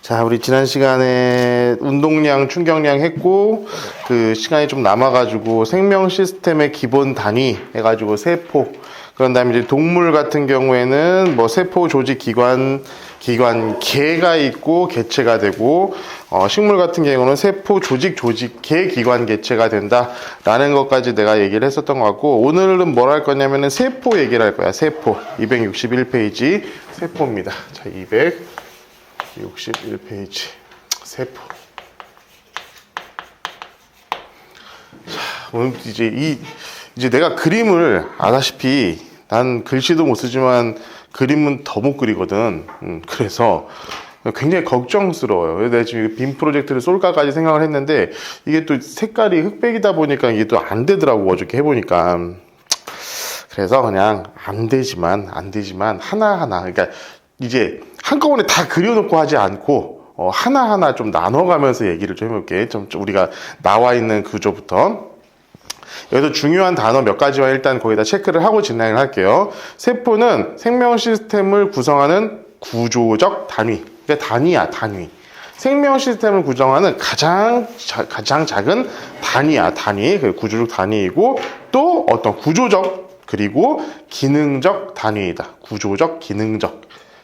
자, 우리 지난 시간에 운동량, 충격량 했고, 그 시간이 좀 남아가지고 생명 시스템의 기본 단위 해가지고 세포. 그런 다음에 이제 동물 같은 경우에는 뭐 세포 조직 기관계가 있고 개체가 되고, 식물 같은 경우는 세포 조직계 기관 개체가 된다라는 것까지 내가 얘기를 했었던 것 같고, 오늘은 뭘 할 거냐면은 세포 얘기를 할 거야. 세포. 261페이지 세포입니다. 자, 261페이지 세포. 자, 오늘 이제 내가 그림을 아다시피 난 글씨도 못 쓰지만 그림은 더 못 그리거든. 그래서 굉장히 걱정스러워요. 내가 지금 빔 프로젝트를 쏠까까지 생각을 했는데 이게 또 색깔이 흑백이다 보니까 이게 또 안 되더라고. 어저께 해보니까. 그래서 그냥 안 되지만 하나하나, 그러니까 이제 한꺼번에 다 그려놓고 하지 않고 하나하나 좀 나눠가면서 얘기를 좀 해볼게. 좀 우리가 나와 있는 구조부터. 여기서 중요한 단어 몇 가지만 일단 거기다 체크를 하고 진행을 할게요. 세포는 생명 시스템을 구성하는 구조적 단위. 그러니까 단위야, 단위. 생명 시스템을 구성하는 가장 작은 단위야, 단위. 그 구조적 단위이고, 또 어떤 구조적 그리고 기능적 단위이다. 구조적, 기능적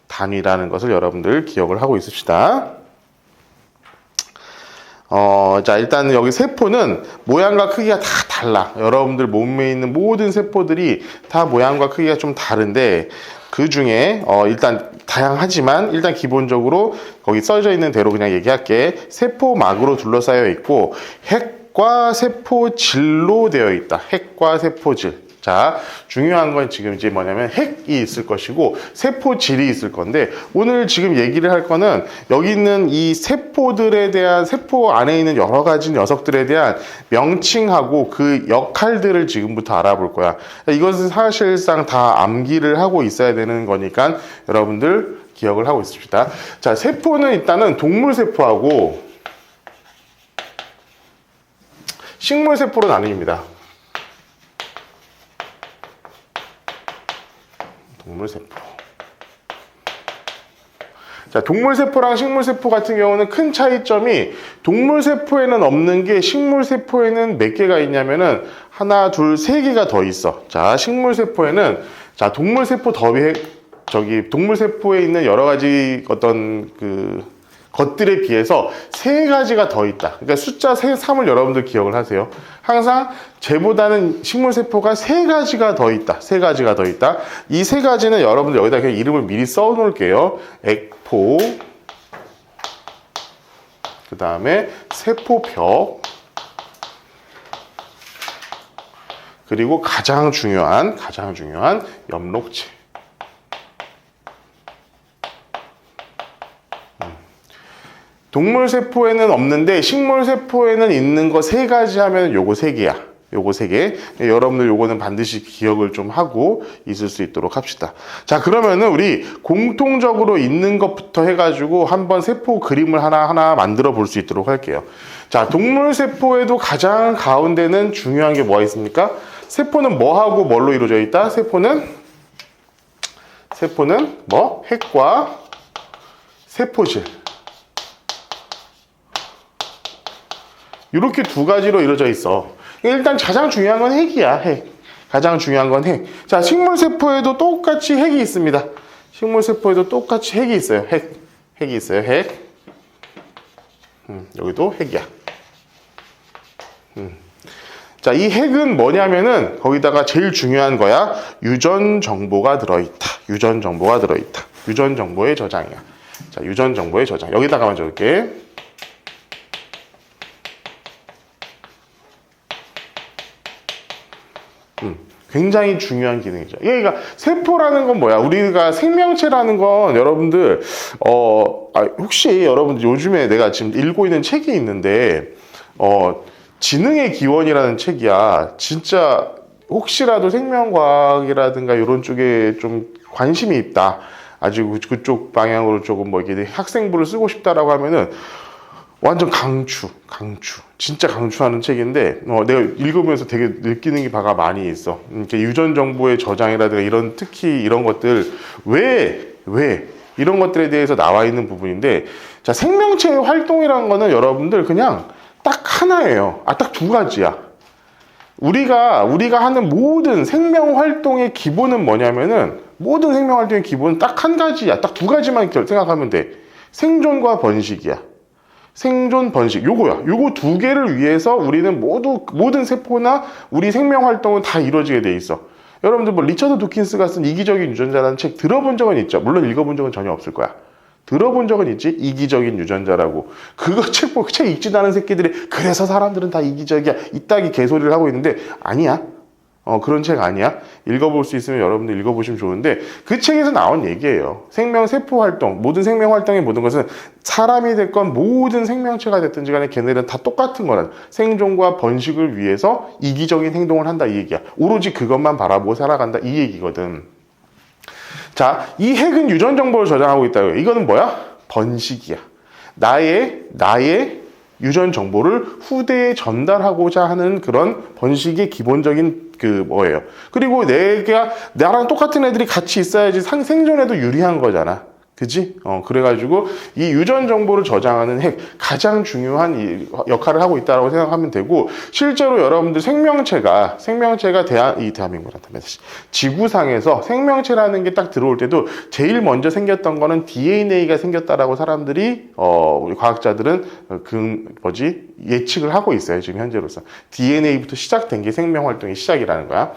단위라는 것을 여러분들 기억을 하고 있읍시다. 자, 일단 여기 세포는 모양과 크기가 다 달라. 여러분들 몸에 있는 모든 세포들이 다 모양과 크기가 좀 다른데, 그 중에, 일단 다양하지만, 일단 기본적으로 거기 써져 있는 대로 그냥 얘기할게. 세포막으로 둘러싸여 있고, 핵과 세포질로 되어 있다. 핵과 세포질. 자, 중요한 건 지금 이제 뭐냐면 핵이 있을 것이고 세포질이 있을 건데, 오늘 지금 얘기를 할 거는 여기 있는 이 세포들에 대한, 세포 안에 있는 여러 가지 녀석들에 대한 명칭하고 그 역할들을 지금부터 알아볼 거야. 이것은 사실상 다 암기를 하고 있어야 되는 거니까 여러분들 기억을 하고 있습니다. 자, 세포는 일단은 동물 세포하고 식물 세포로 나뉩니다. 동물세포. 자, 동물세포랑 식물세포 같은 경우는 큰 차이점이, 동물세포에는 없는 게 식물세포에는 몇 개가 있냐면은 하나, 둘, 세 개가 더 있어. 자, 식물세포에는, 자, 동물세포 더비, 동물세포에 있는 여러 가지 어떤 것들에 비해서 세 가지가 더 있다. 그러니까 숫자 3을 여러분들 기억을 하세요. 항상 쟤보다는 식물세포가 세 가지가 더 있다. 세 가지가 더 있다. 이 세 가지는 여러분들 여기다 그냥 이름을 미리 써 놓을게요. 액포, 그 다음에 세포벽, 그리고 가장 중요한 엽록체. 동물세포에는 없는데 식물세포에는 있는 거 세 가지 하면 요거 세 개야. 요거 세 개. 여러분들 요거는 반드시 기억을 좀 하고 있을 수 있도록 합시다. 자, 그러면은 우리 공통적으로 있는 것부터 해가지고 한번 세포 그림을 하나하나 만들어 볼 수 있도록 할게요. 자, 동물세포에도 가장 가운데는 중요한 게 뭐가 있습니까? 세포는 뭐하고 뭘로 이루어져 있다? 세포는 뭐? 핵과 세포질. 이렇게 두 가지로 이루어져 있어. 일단 가장 중요한 건 핵이야, 핵. 가장 중요한 건 핵. 자, 식물세포에도 똑같이 핵이 있습니다. 식물세포에도 똑같이 핵이 있어요. 핵이 있어요, 핵. 여기도 핵이야. 자, 이 핵은 뭐냐면은 거기다가 제일 중요한 거야. 유전 정보가 들어있다. 유전 정보의 저장이야. 자, 유전 정보의 저장. 여기다가만 적을게. 굉장히 중요한 기능이죠. 그러니까 세포라는 건 뭐야? 우리가 생명체라는 건 여러분들 혹시 여러분들 요즘에 내가 지금 읽고 있는 책이 있는데 지능의 기원이라는 책이야. 진짜 혹시라도 생명과학이라든가 이런 쪽에 좀 관심이 있다. 아주 그쪽 방향으로 조금 뭐 이렇게 학생부를 쓰고 싶다라고 하면은 완전 강추. 진짜 강추하는 책인데, 내가 읽으면서 되게 느끼는 바가 많이 있어. 유전 정보의 저장이라든가 이런, 특히 이런 것들, 왜, 이런 것들에 대해서 나와 있는 부분인데, 자, 생명체의 활동이라는 거는 여러분들 그냥 딱 하나예요. 딱 두 가지야. 우리가 하는 모든 생명 활동의 기본은 뭐냐면은, 모든 생명 활동의 기본은 딱 한 가지야. 딱 두 가지만 생각하면 돼. 생존과 번식이야. 생존, 번식, 요거야. 요거 두 개를 위해서 우리는 모든 세포나 우리 생명 활동은 다 이루어지게 돼 있어. 여러분들 뭐 리처드 도킨스가 쓴 이기적인 유전자라는 책 들어본 적은 있죠? 물론 읽어본 적은 전혀 없을 거야. 들어본 적은 있지? 이기적인 유전자라고. 그거 책 읽지도 않은 새끼들이 그래서 사람들은 다 이기적이야. 이따기 개소리를 하고 있는데 아니야. 그런 책 아니야. 읽어볼 수 있으면 여러분들 읽어보시면 좋은데, 그 책에서 나온 얘기예요. 생명 세포 활동, 모든 생명 활동의 모든 것은 사람이 됐건 모든 생명체가 됐든지 간에 걔네들은 다 똑같은 거란, 생존과 번식을 위해서 이기적인 행동을 한다 이 얘기야. 오로지 그것만 바라보고 살아간다 이 얘기거든. 자, 이 핵은 유전 정보를 저장하고 있다고요. 이거는 뭐야? 번식이야. 나의 유전 정보를 후대에 전달하고자 하는 그런 번식의 기본적인 뭐예요. 그리고 나랑 똑같은 애들이 같이 있어야지 생존에도 유리한 거잖아. 그지? 그래가지고 이 유전 정보를 저장하는 핵, 가장 중요한 역할을 하고 있다고 생각하면 되고, 실제로 여러분들 생명체가 대한민국이란다. 지구상에서 생명체라는 게 딱 들어올 때도 제일 먼저 생겼던 거는 DNA가 생겼다라고 사람들이, 우리 과학자들은 예측을 하고 있어요. 지금 현재로서. DNA부터 시작된 게 생명 활동의 시작이라는 거야.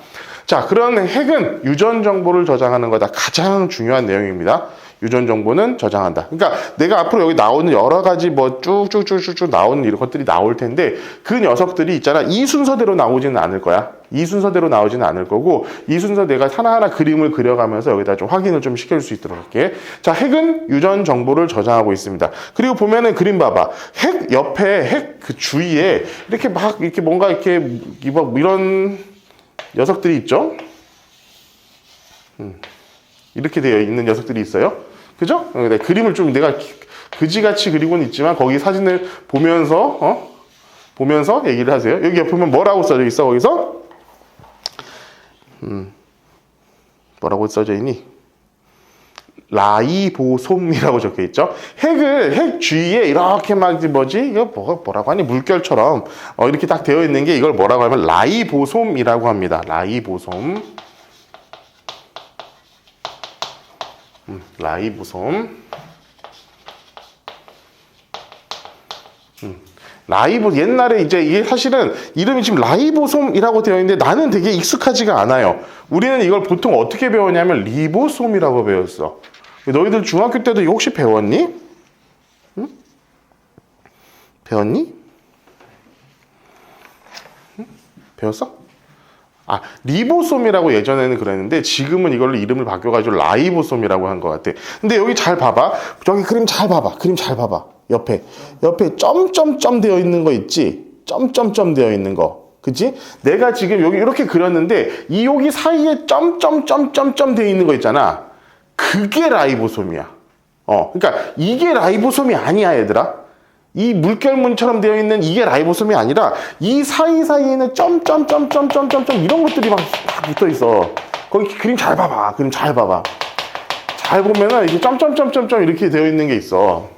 자, 그런 핵은 유전 정보를 저장하는 거다. 가장 중요한 내용입니다. 유전 정보는 저장한다. 그러니까 내가 앞으로 여기 나오는 여러 가지 뭐 쭉쭉쭉쭉 나오는 이런 것들이 나올 텐데, 그 녀석들이 있잖아. 이 순서대로 나오지는 않을 거야. 이 순서대로 나오지는 않을 거고, 이 순서 내가 하나하나 그림을 그려가면서 여기다 좀 확인을 좀 시킬 수 있도록 할게. 자, 핵은 유전 정보를 저장하고 있습니다. 그리고 보면은 그림 봐봐. 핵 옆에, 핵 그 주위에 이렇게 뭔가 이렇게 이런 녀석들이 있죠? 이렇게 되어 있는 녀석들이 있어요. 그죠? 그림을 좀 내가 그지같이 그리고는 있지만, 거기 사진을 보면서 얘기를 하세요. 여기 보면 뭐라고 써져 있어, 거기서? 뭐라고 써져 있니? 라이보솜이라고 적혀 있죠. 핵 주위에 이렇게 이거 뭐라고 하니? 물결처럼 이렇게 딱 되어 있는 게, 이걸 뭐라고 하면 라이보솜이라고 합니다. 라이보솜. 라이보솜. 옛날에 이제 이게 사실은 이름이 지금 라이보솜이라고 되어 있는데 나는 되게 익숙하지가 않아요. 우리는 이걸 보통 어떻게 배웠냐면 리보솜이라고 배웠어. 너희들 중학교 때도 이거 혹시 배웠니? 응? 배웠니? 응? 배웠어? 리보솜이라고 예전에는 그랬는데 지금은 이걸로 이름을 바뀌어가지고 라이보솜이라고 한 것 같아. 근데 여기 잘 봐봐. 저기 그림 잘 봐봐. 옆에 점점점 되어 있는 거 있지? 점점점 되어 있는 거. 그치? 내가 지금 여기 이렇게 그렸는데 여기 사이에 점점점점점 되어 있는 거 있잖아. 그게 라이보솜이야. 그러니까 이게 라이보솜이 아니야, 얘들아. 이 물결문처럼 되어 있는 이게 라이보솜이 아니라 이 사이사이에는 점점점점점점 이런 것들이 막 붙어 있어. 거기 그림 잘 봐봐. 잘 보면은 이게 점점점점점 이렇게 되어 있는 게 있어.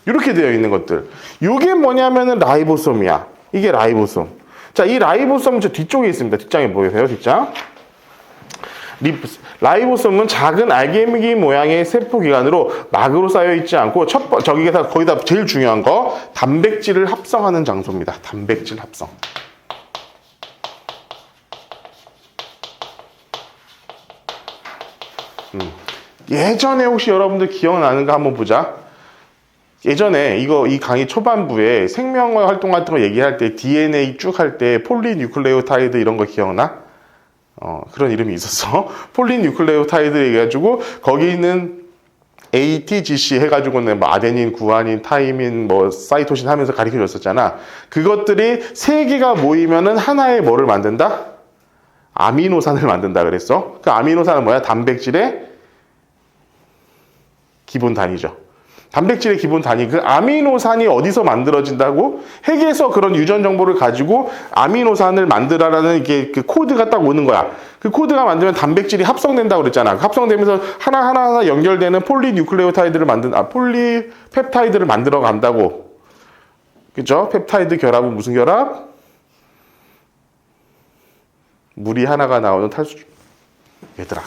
이렇게 되어 있는 것들. 이게 뭐냐면은 라이보솜이야. 이게 라이보솜. 자, 이 라이보솜은 저 뒤쪽에 있습니다. 뒷장에 보이세요? 뒷장. 라이보솜은 작은 알갱이 모양의 세포기관으로 막으로 쌓여 있지 않고 거기다 제일 중요한 거 단백질을 합성하는 장소입니다. 단백질 합성. 예전에 혹시 여러분들 기억나는 거 한번 보자. 예전에 이 강의 초반부에 생명 활동 같은 거 얘기할 때 DNA 쭉 할 때 폴리뉴클레오타이드 이런 거 기억나? 그런 이름이 있었어. 폴리뉴클레오타이드 얘기해가지고 거기 있는 ATGC 해가지고는 뭐 아데닌, 구아닌, 타이민, 뭐 사이토신 하면서 가르쳐 줬었잖아. 그것들이 세 개가 모이면은 하나의 뭐를 만든다? 아미노산을 만든다 그랬어. 그 아미노산은 뭐야? 단백질의 기본 단위죠. 단백질의 기본 단위. 그 아미노산이 어디서 만들어진다고? 핵에서 그런 유전 정보를 가지고 아미노산을 만들어라는 이게 그 코드가 딱 오는 거야. 그 코드가 만들면 단백질이 합성된다고 그랬잖아. 합성되면서 하나하나 연결되는 폴리뉴클레오타이드를 폴리펩타이드를 만들어 간다고. 그죠? 펩타이드 결합은 무슨 결합? 물이 하나가 나오는 탈수. 얘들아,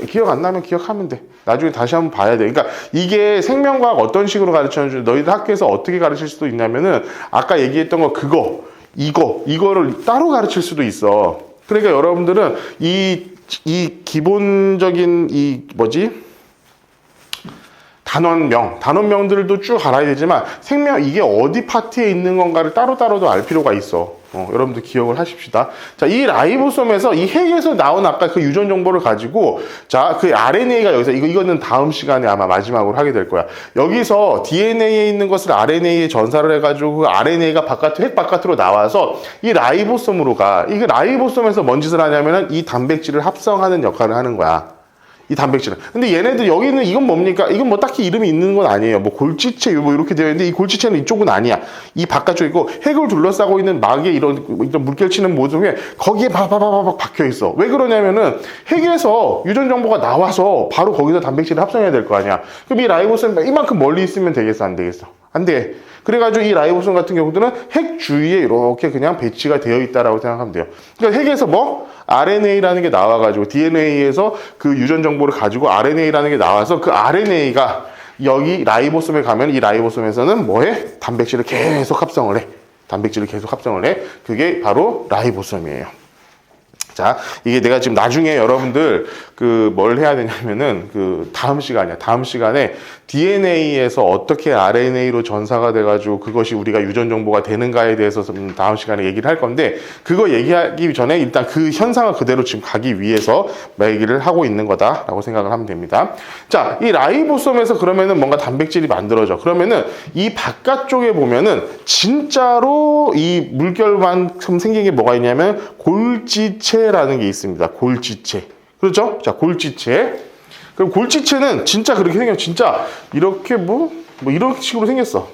기억 안 나면 기억하면 돼. 나중에 다시 한번 봐야 돼. 그러니까 이게 생명과학 어떤 식으로 가르쳐주는지 너희들 학교에서 어떻게 가르칠 수도 있냐면은 아까 얘기했던 거 이거를 따로 가르칠 수도 있어. 그러니까 여러분들은 이 기본적인 단원명들도 쭉 알아야 되지만 생명 이게 어디 파트에 있는 건가를 따로따로도 알 필요가 있어. 여러분들 기억을 하십시다. 자, 이 라이보솜에서 이 핵에서 나온 아까 그 유전 정보를 가지고 자, 그 RNA가 여기서 이거는 다음 시간에 아마 마지막으로 하게 될 거야. 여기서 DNA에 있는 것을 RNA에 전사를 해가지고 그 RNA가 핵 바깥으로 나와서 이 라이보솜으로 가. 이게 라이보솜에서 뭔 짓을 하냐면은 이 단백질을 합성하는 역할을 하는 거야. 이 단백질은. 근데 얘네들 여기는 이건 뭡니까? 이건 뭐 딱히 이름이 있는 건 아니에요. 뭐 골지체 뭐 이렇게 되어 있는데 이 골지체는 이쪽은 아니야. 이 바깥쪽이고 핵을 둘러싸고 있는 막에 이런 물결치는 모종에 거기에 바바바박 박혀 있어. 왜 그러냐면은 핵에서 유전 정보가 나와서 바로 거기서 단백질을 합성해야 될 거 아니야. 그럼 이 라이보솜 이만큼 멀리 있으면 되겠어? 안 되겠어? 안 돼. 그래가지고 이 라이보솜 같은 경우들은 핵 주위에 이렇게 그냥 배치가 되어 있다라고 생각하면 돼요. 그러니까 핵에서 RNA라는 게 나와가지고 DNA에서 그 유전 정보를 가지고 RNA라는 게 나와서 그 RNA가 여기 라이보솜에 가면 이 라이보솜에서는 뭐해? 단백질을 계속 합성을 해. 그게 바로 라이보솜이에요. 자, 이게 내가 지금 나중에 여러분들 뭘 해야 되냐면은 다음 시간에 DNA에서 어떻게 RNA로 전사가 돼가지고 그것이 우리가 유전 정보가 되는가에 대해서 다음 시간에 얘기를 할 건데 그거 얘기하기 전에 일단 그 현상을 그대로 지금 가기 위해서 얘기를 하고 있는 거다라고 생각을 하면 됩니다. 자, 이 라이보솜에서 그러면은 뭔가 단백질이 만들어져. 그러면은 이 바깥쪽에 보면은 진짜로 이 물결만큼 생긴 게 뭐가 있냐면 골지체라는 게 있습니다. 골지체. 그렇죠? 자, 골지체. 그럼 골지체는 진짜 그렇게 생겨. 진짜 이렇게 이런 식으로 생겼어.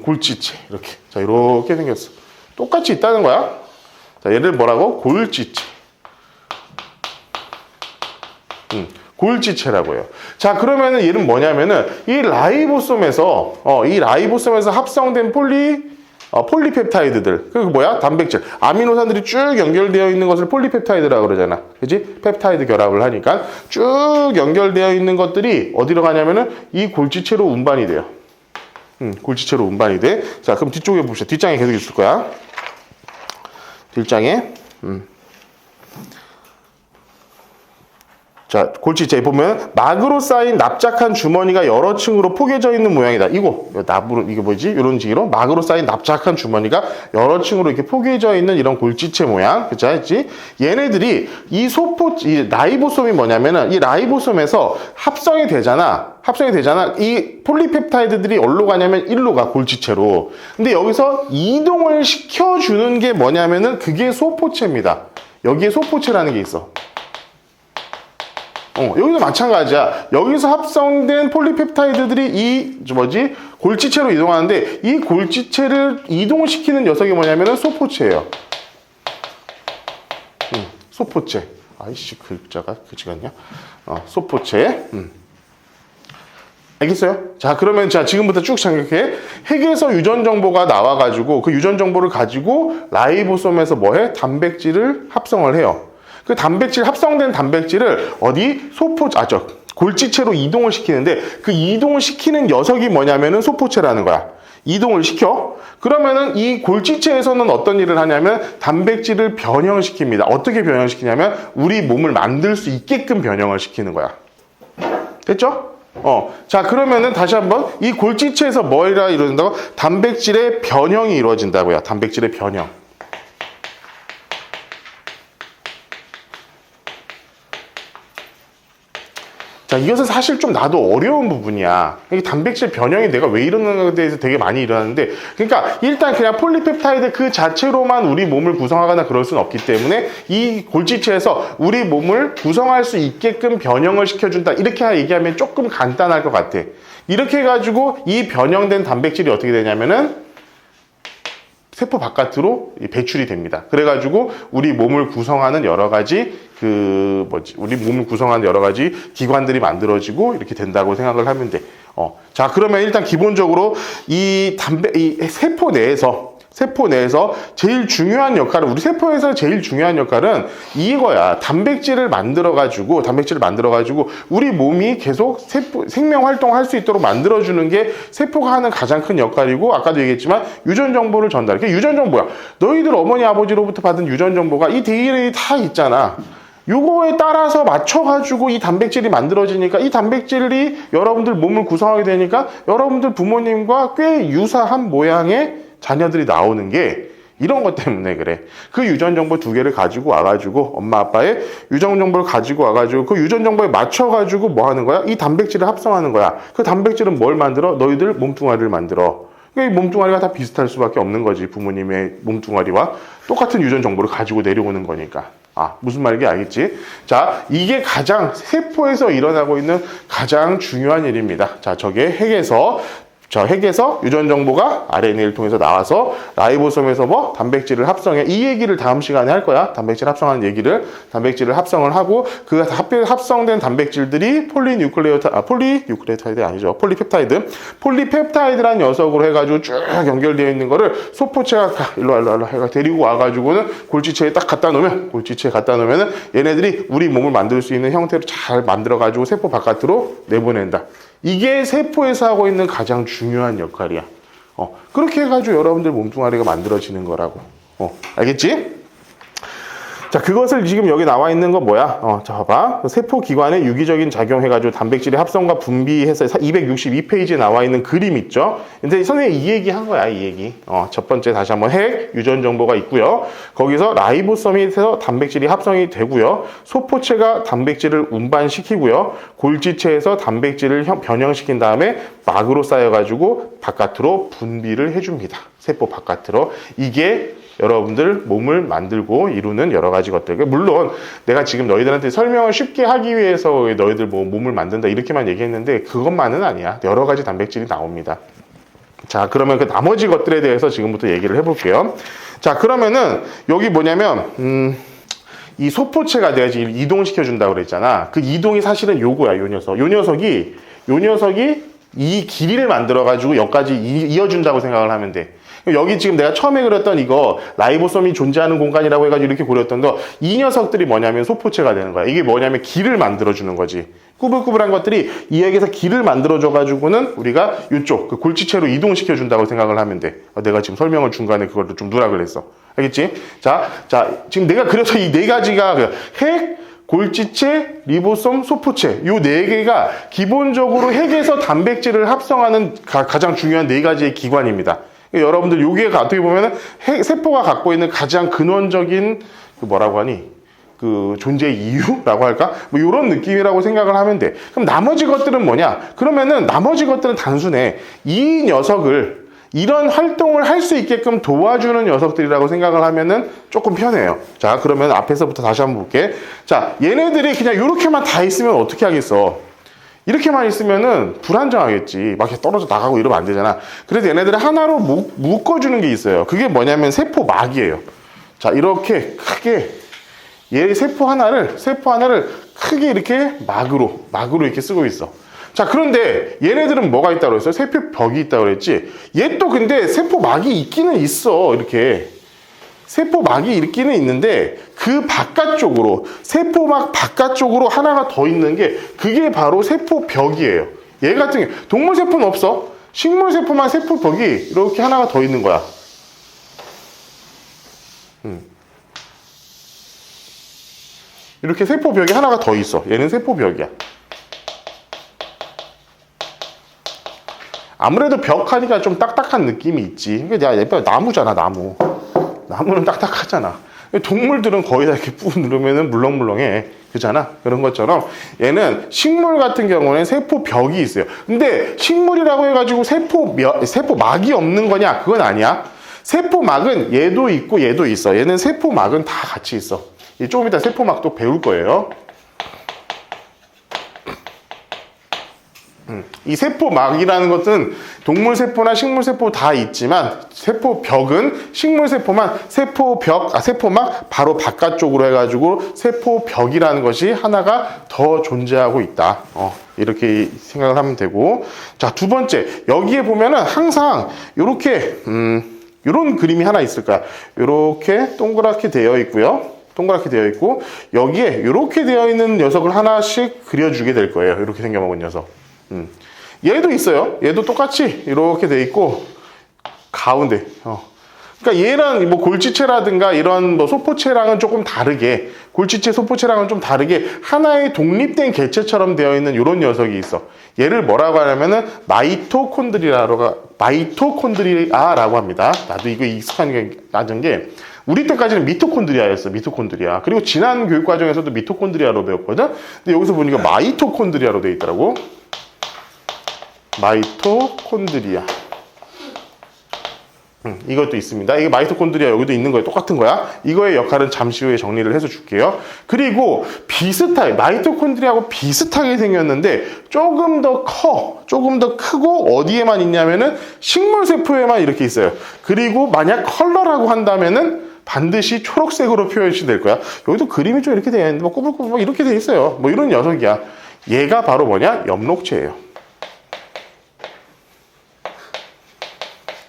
골지체. 이렇게. 자, 이렇게 생겼어. 똑같이 있다는 거야. 자, 얘를 뭐라고? 골지체. 골지체라고 해요. 자, 그러면은 얘는 뭐냐면은 이 라이보솜에서 합성된 폴리펩타이드들. 그게 뭐야? 단백질. 아미노산들이 쭉 연결되어 있는 것을 폴리펩타이드라고 그러잖아. 그지? 펩타이드 결합을 하니까 쭉 연결되어 있는 것들이 어디로 가냐면은 이 골지체로 운반이 돼요. 골지체로 운반이 돼. 자, 그럼 뒤쪽에 봅시다. 뒷장에 계속 있을 거야. 뒷장에. 자, 골지체에 보면 막으로 쌓인 납작한 주머니가 여러 층으로 포개져 있는 모양이다. 이게 뭐지? 이런 식으로 막으로 쌓인 납작한 주머니가 여러 층으로 이렇게 포개져 있는 이런 골지체 모양. 그쵸? 했지? 얘네들이 이 라이보솜이 뭐냐면은 이 라이보솜에서 합성이 되잖아. 이 폴리펩타이드들이 어디로 가냐면 일로 가, 골지체로. 근데 여기서 이동을 시켜주는 게 뭐냐면은 그게 소포체입니다. 여기에 소포체라는 게 있어. 여기도 마찬가지야. 여기서 합성된 폴리펩타이드들이 골지체로 이동하는데 이 골지체를 이동시키는 녀석이 뭐냐면은 소포체예요. 소포체. 아이씨, 글자가 그지 같냐? 소포체. 알겠어요? 자, 그러면 지금부터 쭉 생각해. 핵에서 유전 정보가 나와가지고 그 유전 정보를 가지고 라이보솜에서 단백질을 합성을 해요. 그 합성된 단백질을 골지체로 이동을 시키는데 그 이동을 시키는 녀석이 뭐냐면은 소포체라는 거야. 이동을 시켜. 그러면은 이 골지체에서는 어떤 일을 하냐면 단백질을 변형시킵니다. 어떻게 변형시키냐면 우리 몸을 만들 수 있게끔 변형을 시키는 거야. 됐죠? 자, 그러면은 다시 한번 이 골지체에서 뭐가 이루어진다고? 단백질의 변형이 이루어진다고요. 단백질의 변형. 자, 자, 이것은 사실 좀 나도 어려운 부분이야. 이게 단백질 변형이 내가 왜 이러는가에 대해서 되게 많이 일어나는데, 그러니까 일단 그냥 폴리펩타이드 그 자체로만 우리 몸을 구성하거나 그럴 수는 없기 때문에 이 골지체에서 우리 몸을 구성할 수 있게끔 변형을 시켜준다. 이렇게 얘기하면 조금 간단할 것 같아. 이렇게 해가지고 이 변형된 단백질이 어떻게 되냐면은 세포 바깥으로 배출이 됩니다. 그래가지고 우리 몸을 구성하는 여러 가지 우리 몸을 구성하는 여러 가지 기관들이 만들어지고 이렇게 된다고 생각을 하면 돼. 자, 그러면 일단 기본적으로 이 세포 내에서 제일 중요한 역할은, 우리 세포에서 제일 중요한 역할은 이거야. 단백질을 만들어가지고 우리 몸이 계속 생명 활동할 수 있도록 만들어주는 게 세포가 하는 가장 큰 역할이고, 아까도 얘기했지만 유전 정보를 전달해. 그게 유전 정보야. 너희들 어머니 아버지로부터 받은 유전 정보가 이 DNA 다 있잖아. 요거에 따라서 맞춰가지고 이 단백질이 만들어지니까, 이 단백질이 여러분들 몸을 구성하게 되니까 여러분들 부모님과 꽤 유사한 모양의 자녀들이 나오는 게 이런 것 때문에 그래. 그 유전 정보 2개를 가지고 와가지고, 엄마 아빠의 유전 정보를 가지고 와가지고 그 유전 정보에 맞춰가지고 뭐 하는 거야? 이 단백질을 합성하는 거야. 그 단백질은 뭘 만들어? 너희들 몸뚱아리를 만들어. 그러니까 이 몸뚱아리가 다 비슷할 수밖에 없는 거지. 부모님의 몸뚱아리와 똑같은 유전 정보를 가지고 내려오는 거니까. 무슨 말인지 알겠지? 자, 이게 가장 세포에서 일어나고 있는 가장 중요한 일입니다. 자, 저게 핵에서 유전 정보가 RNA를 통해서 나와서 라이보솜에서 단백질을 합성해. 이 얘기를 다음 시간에 할 거야. 단백질 합성하는 얘기를. 단백질을 합성을 하고 그 합성된 단백질들이 폴리펩타이드라는 녀석으로 해가지고 쭉 연결되어 있는 거를 소포체가 일로 해가 데리고 와가지고는 골지체에 딱 갖다 놓으면은 얘네들이 우리 몸을 만들 수 있는 형태로 잘 만들어가지고 세포 바깥으로 내보낸다. 이게 세포에서 하고 있는 가장 중요한 역할이야. 그렇게 해가지고 여러분들 몸뚱아리가 만들어지는 거라고. 알겠지? 자, 그것을 지금 여기 나와 있는 거 뭐야? 자, 봐봐. 세포 기관에 유기적인 작용해가지고 단백질의 합성과 분비해서 262페이지에 나와 있는 그림 있죠? 근데 선생님이 이 얘기 한 거야, 이 얘기. 첫 번째 다시 한번 핵, 유전 정보가 있고요. 거기서 라이보솜에서 단백질이 합성이 되고요. 소포체가 단백질을 운반시키고요. 골지체에서 단백질을 변형시킨 다음에 막으로 쌓여가지고 바깥으로 분비를 해줍니다. 세포 바깥으로. 이게 여러분들 몸을 만들고 이루는 여러 가지 것들. 물론 내가 지금 너희들한테 설명을 쉽게 하기 위해서 너희들 몸을 만든다 이렇게만 얘기했는데 그것만은 아니야. 여러 가지 단백질이 나옵니다. 자, 그러면 그 나머지 것들에 대해서 지금부터 얘기를 해볼게요. 자, 그러면은 여기 뭐냐면 이 소포체가 내가 지금 이동시켜 준다고 그랬잖아. 그 이동이 사실은 요거야. 요 녀석이 이 길이를 만들어 가지고 여기까지 이어준다고 생각을 하면 돼. 여기 지금 내가 처음에 그렸던 이거 라이보솜이 존재하는 공간이라고 해가지고 이렇게 그렸던 거, 이 녀석들이 뭐냐면 소포체가 되는 거야. 이게 뭐냐면 길을 만들어주는 거지. 꾸불꾸불한 것들이 이 액에서 길을 만들어줘가지고는 우리가 이쪽 그 골지체로 이동시켜준다고 생각을 하면 돼. 내가 지금 설명을 중간에 그걸 좀 누락을 했어. 알겠지? 자, 지금 내가 그려서 이 4가지가 핵, 골지체, 리보솜, 소포체 요 4개가 기본적으로 핵에서 단백질을 합성하는 가장 중요한 4가지의 기관입니다. 여러분들 여기에 어떻게 보면은 세포가 갖고 있는 가장 근원적인 존재 이유라고 할까? 이런 느낌이라고 생각을 하면 돼. 그럼 나머지 것들은 뭐냐? 그러면은 나머지 것들은 단순해. 이 녀석을 이런 활동을 할 수 있게끔 도와주는 녀석들이라고 생각을 하면은 조금 편해요. 자, 그러면 앞에서부터 다시 한번 볼게. 자, 얘네들이 그냥 이렇게만 다 있으면 어떻게 하겠어? 이렇게만 있으면은 불안정하겠지. 막 이렇게 떨어져 나가고 이러면 안 되잖아. 그래서 얘네들을 하나로 묶어주는 게 있어요. 그게 뭐냐면 세포막이에요. 자, 이렇게 크게 세포 하나를 크게 이렇게 막으로 이렇게 쓰고 있어. 자, 그런데 얘네들은 뭐가 있다고 그랬어요? 세포벽이 있다고 그랬지. 얘 또 근데 세포막이 있기는 있어. 이렇게 세포막이 있기는 있는데 그 바깥쪽으로, 세포막 바깥쪽으로 하나가 더 있는 게 그게 바로 세포벽이에요. 얘 같은 경우 동물세포는 없어. 식물세포만 세포벽이 이렇게 하나가 더 있는 거야. 이렇게 세포벽이 하나가 더 있어. 얘는 세포벽이야. 아무래도 벽 하니까 좀 딱딱한 느낌이 있지. 그러니까 나무잖아, 나무는 딱딱하잖아. 동물들은 거의 다 이렇게 꾹 누르면은 물렁물렁해. 그잖아. 그런 것처럼 얘는 식물 같은 경우는 세포벽이 있어요. 근데 식물이라고 해가지고 세포막이 없는 거냐? 그건 아니야. 세포막은 얘도 있고 얘도 있어. 얘는 세포막은 다 같이 있어. 조금 이따 세포막도 배울 거예요. 이 세포막이라는 것은 동물세포나 식물세포 다 있지만 세포벽은 식물세포만 세포막 바로 바깥쪽으로 해가지고 세포벽이라는 것이 하나가 더 존재하고 있다. 이렇게 생각을 하면 되고, 자, 두 번째, 여기에 보면은 항상 이렇게 이런 그림이 하나 있을 거야. 이렇게 동그랗게 되어 있고요. 동그랗게 되어 있고 여기에 이렇게 되어 있는 녀석을 하나씩 그려주게 될 거예요. 이렇게 생겨먹은 녀석. 얘도 있어요. 얘도 똑같이 이렇게 돼 있고 가운데. 그러니까 얘랑 뭐 골지체라든가 이런 뭐 소포체랑은 조금 다르게, 골지체, 소포체랑은 좀 다르게 하나의 독립된 개체처럼 되어 있는 이런 녀석이 있어. 얘를 뭐라고 하냐면은 마이토콘드리아라고 합니다. 나도 이거 익숙한 게 낮은 게 우리 때까지는 미토콘드리아였어. 미토콘드리아. 그리고 지난 교육 과정에서도 미토콘드리아로 배웠거든. 근데 여기서 보니까 마이토콘드리아로 돼 있더라고. 마이토콘드리아. 이것도 있습니다. 이게 마이토콘드리아 여기도 있는 거예요. 똑같은 거야. 이거의 역할은 잠시 후에 정리를 해서 줄게요. 그리고 마이토콘드리아하고 비슷하게 생겼는데 조금 더 크고 어디에만 있냐면은 식물세포에만 이렇게 있어요. 그리고 만약 컬러라고 한다면은 반드시 초록색으로 표현이 될 거야. 여기도 그림이 좀 이렇게 되어 있는데 뭐 꾸불꾸불 이렇게 되어 있어요. 뭐 이런 녀석이야. 얘가 바로 뭐냐? 엽록체예요.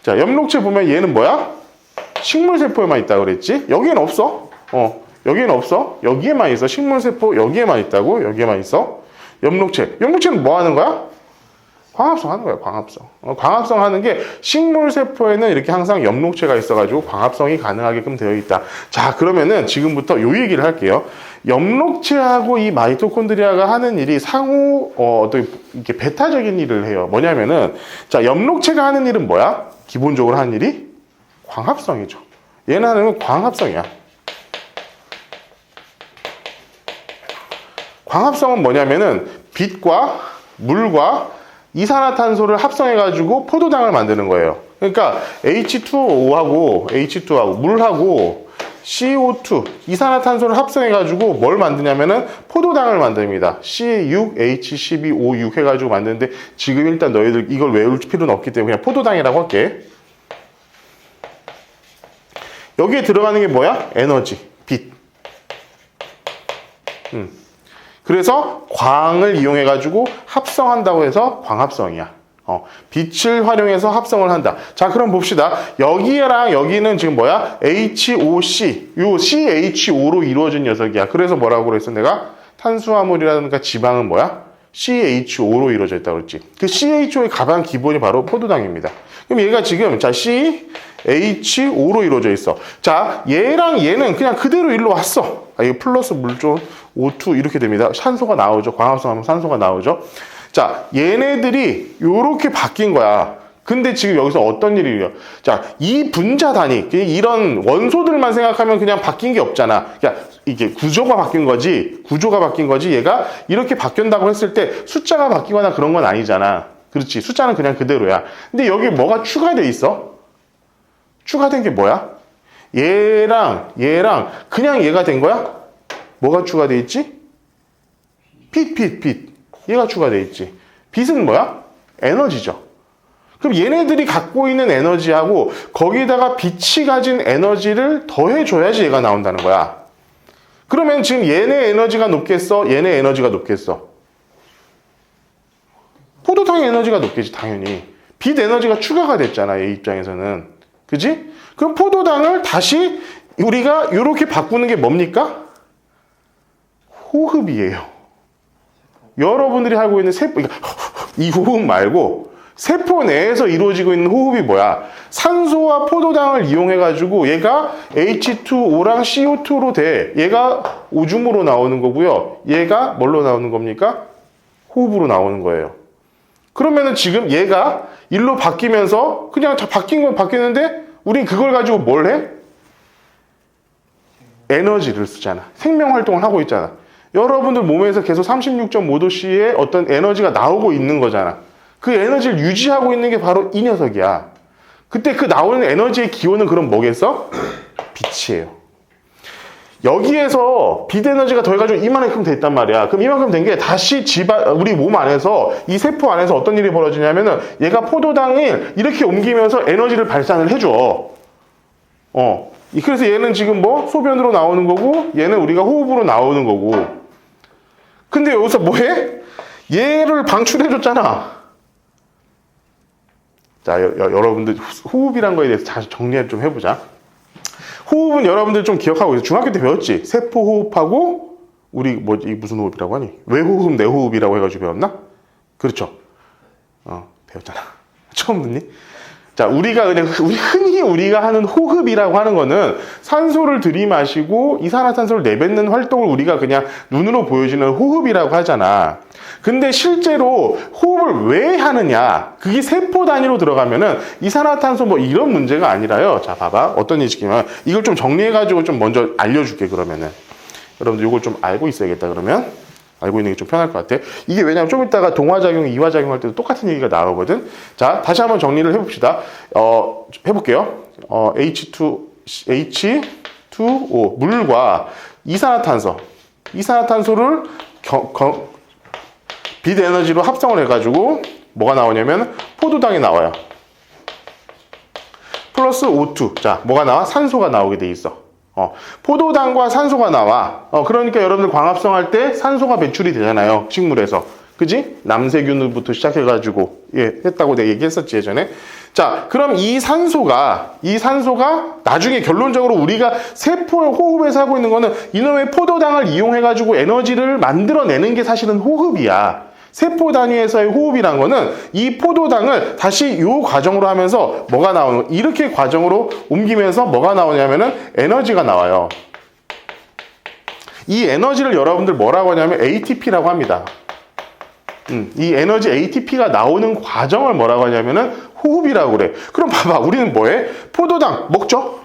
자, 엽록체 보면 얘는 뭐야? 식물세포에만 있다고 그랬지? 여기엔 없어. 여기엔 없어. 여기에만 있어. 식물세포 여기에만 있다고. 여기에만 있어. 엽록체는 뭐 하는 거야? 광합성 하는 거야. 광합성. 광합성 하는 게 식물세포에는 이렇게 항상 엽록체가 있어가지고 광합성이 가능하게끔 되어 있다. 자, 그러면은 지금부터 요 얘기를 할게요. 엽록체하고 이 마이토콘드리아가 하는 일이 상호 어떤 이렇게 배타적인 일을 해요. 뭐냐면은, 자, 엽록체가 하는 일은 뭐야? 기본적으로 하는 일이 광합성이죠. 얘는 하는 건 광합성이야. 광합성은 뭐냐면은 빛과 물과 이산화탄소를 합성해가지고 포도당을 만드는 거예요. 그러니까 H2O하고 물하고 CO2, 이산화탄소를 합성해가지고 뭘 만드냐면은 포도당을 만듭니다. C6H12O6 해가지고 만드는데 지금 일단 너희들 이걸 외울 필요는 없기 때문에 그냥 포도당이라고 할게. 여기에 들어가는 게 뭐야? 에너지, 빛. 그래서 광을 이용해가지고 합성한다고 해서 광합성이야. 빛을 활용해서 합성을 한다. 자, 그럼 봅시다. 여기랑 여기는 지금 뭐야? HOC. 요 CHO로 이루어진 녀석이야. 그래서 뭐라고 그랬어? 내가 탄수화물이라든가 지방은 뭐야? CHO로 이루어져 있다고 그랬지. 그 CHO의 가장 기본이 바로 포도당입니다. 그럼 얘가 지금 자 CHO로 이루어져 있어. 자, 얘랑 얘는 그냥 그대로 일로 왔어. 이거 플러스 물존 O2 이렇게 됩니다. 산소가 나오죠. 광합성하면 산소가 나오죠. 자, 얘네들이 요렇게 바뀐 거야. 근데 지금 여기서 어떤 일이 일어나? 자, 이 분자 단위, 이런 원소들만 생각하면 그냥 바뀐 게 없잖아. 그러니까 이게 구조가 바뀐 거지. 얘가 이렇게 바뀐다고 했을 때 숫자가 바뀌거나 그런 건 아니잖아. 그렇지. 숫자는 그냥 그대로야. 근데 여기 뭐가 추가돼 있어? 추가된 게 뭐야? 얘랑 그냥 얘가 된 거야? 뭐가 추가돼 있지? 빛. 얘가 추가돼 있지. 빛은 뭐야? 에너지죠. 그럼 얘네들이 갖고 있는 에너지하고 거기다가 빛이 가진 에너지를 더해줘야지 얘가 나온다는 거야. 그러면 지금 얘네 에너지가 높겠어? 얘네 에너지가 높겠어? 포도당의 에너지가 높겠지, 당연히. 빛 에너지가 추가가 됐잖아, 얘 입장에서는. 그지? 그럼 포도당을 다시 우리가 이렇게 바꾸는 게 뭡니까? 호흡이에요. 여러분들이 하고 있는 세포, 이 호흡 말고 세포 내에서 이루어지고 있는 호흡이 뭐야? 산소와 포도당을 이용해가지고 얘가 H2O랑 CO2로 돼. 얘가 오줌으로 나오는 거고요. 얘가 뭘로 나오는 겁니까? 호흡으로 나오는 거예요. 그러면은 지금 얘가 일로 바뀌면서 그냥 바뀐 건 바뀌는데 우린 그걸 가지고 뭘 해? 에너지를 쓰잖아. 생명 활동을 하고 있잖아. 여러분들 몸에서 계속 36.5도씨의 어떤 에너지가 나오고 있는 거잖아. 그 에너지를 유지하고 있는 게 바로 이 녀석이야. 그때 그 나오는 에너지의 기원은 그럼 뭐겠어? 빛이에요. 여기에서 빛 에너지가 더해가지고 이만큼 됐단 말이야. 그럼 이만큼 된 게 다시 우리 몸 안에서, 이 세포 안에서 어떤 일이 벌어지냐면은 얘가 포도당을 이렇게 옮기면서 에너지를 발산을 해줘. 그래서 얘는 지금 뭐 소변으로 나오는 거고, 얘는 우리가 호흡으로 나오는 거고. 근데 여기서 뭐 해? 얘를 방출해줬잖아. 자, 여러분들 호흡이란 거에 대해서 다시 정리 좀 해보자. 호흡은 여러분들 좀 기억하고 있어. 중학교 때 배웠지? 세포 호흡하고 우리 무슨 호흡이라고 하니? 외호흡, 내호흡이라고 해가지고 배웠나? 그렇죠. 배웠잖아. 처음 듣니? 자, 흔히 우리가 하는 호흡이라고 하는 거는 산소를 들이마시고 이산화탄소를 내뱉는 활동을 우리가 그냥 눈으로 보여지는 호흡이라고 하잖아. 근데 실제로 호흡을 왜 하느냐? 그게 세포 단위로 들어가면은 이산화탄소 뭐 이런 문제가 아니라요. 자, 봐봐. 어떤 인식이면 이걸 좀 정리해가지고 좀 먼저 알려줄게, 그러면은. 여러분들 이걸 좀 알고 있어야겠다, 그러면. 알고 있는 게 좀 편할 것 같아. 이게 왜냐면 좀 이따가 동화작용, 이화작용 할 때도 똑같은 얘기가 나오거든. 자, 다시 한번 정리를 해봅시다. 해볼게요. H2O, 물과 이산화탄소를 빛 에너지로 합성을 해가지고 뭐가 나오냐면 포도당이 나와요. 플러스 O2. 자, 뭐가 나와? 산소가 나오게 돼 있어. 포도당과 산소가 나와. 그러니까 여러분들 광합성할 때 산소가 배출이 되잖아요. 식물에서. 그지? 남세균부터 시작해가지고, 했다고 내가 얘기했었지, 예전에. 자, 그럼 이 산소가 나중에 결론적으로 우리가 세포 호흡에서 하고 있는 거는 이놈의 포도당을 이용해가지고 에너지를 만들어내는 게 사실은 호흡이야. 세포 단위에서의 호흡이란 거는 이 포도당을 다시 이 과정으로 하면서 뭐가 나오는, 이렇게 과정으로 옮기면서 뭐가 나오냐면은 에너지가 나와요. 이 에너지를 여러분들 뭐라고 하냐면 ATP라고 합니다. 이 에너지 ATP가 나오는 과정을 뭐라고 하냐면은 호흡이라고 그래. 그럼 봐봐, 우리는 뭐해? 포도당 먹죠?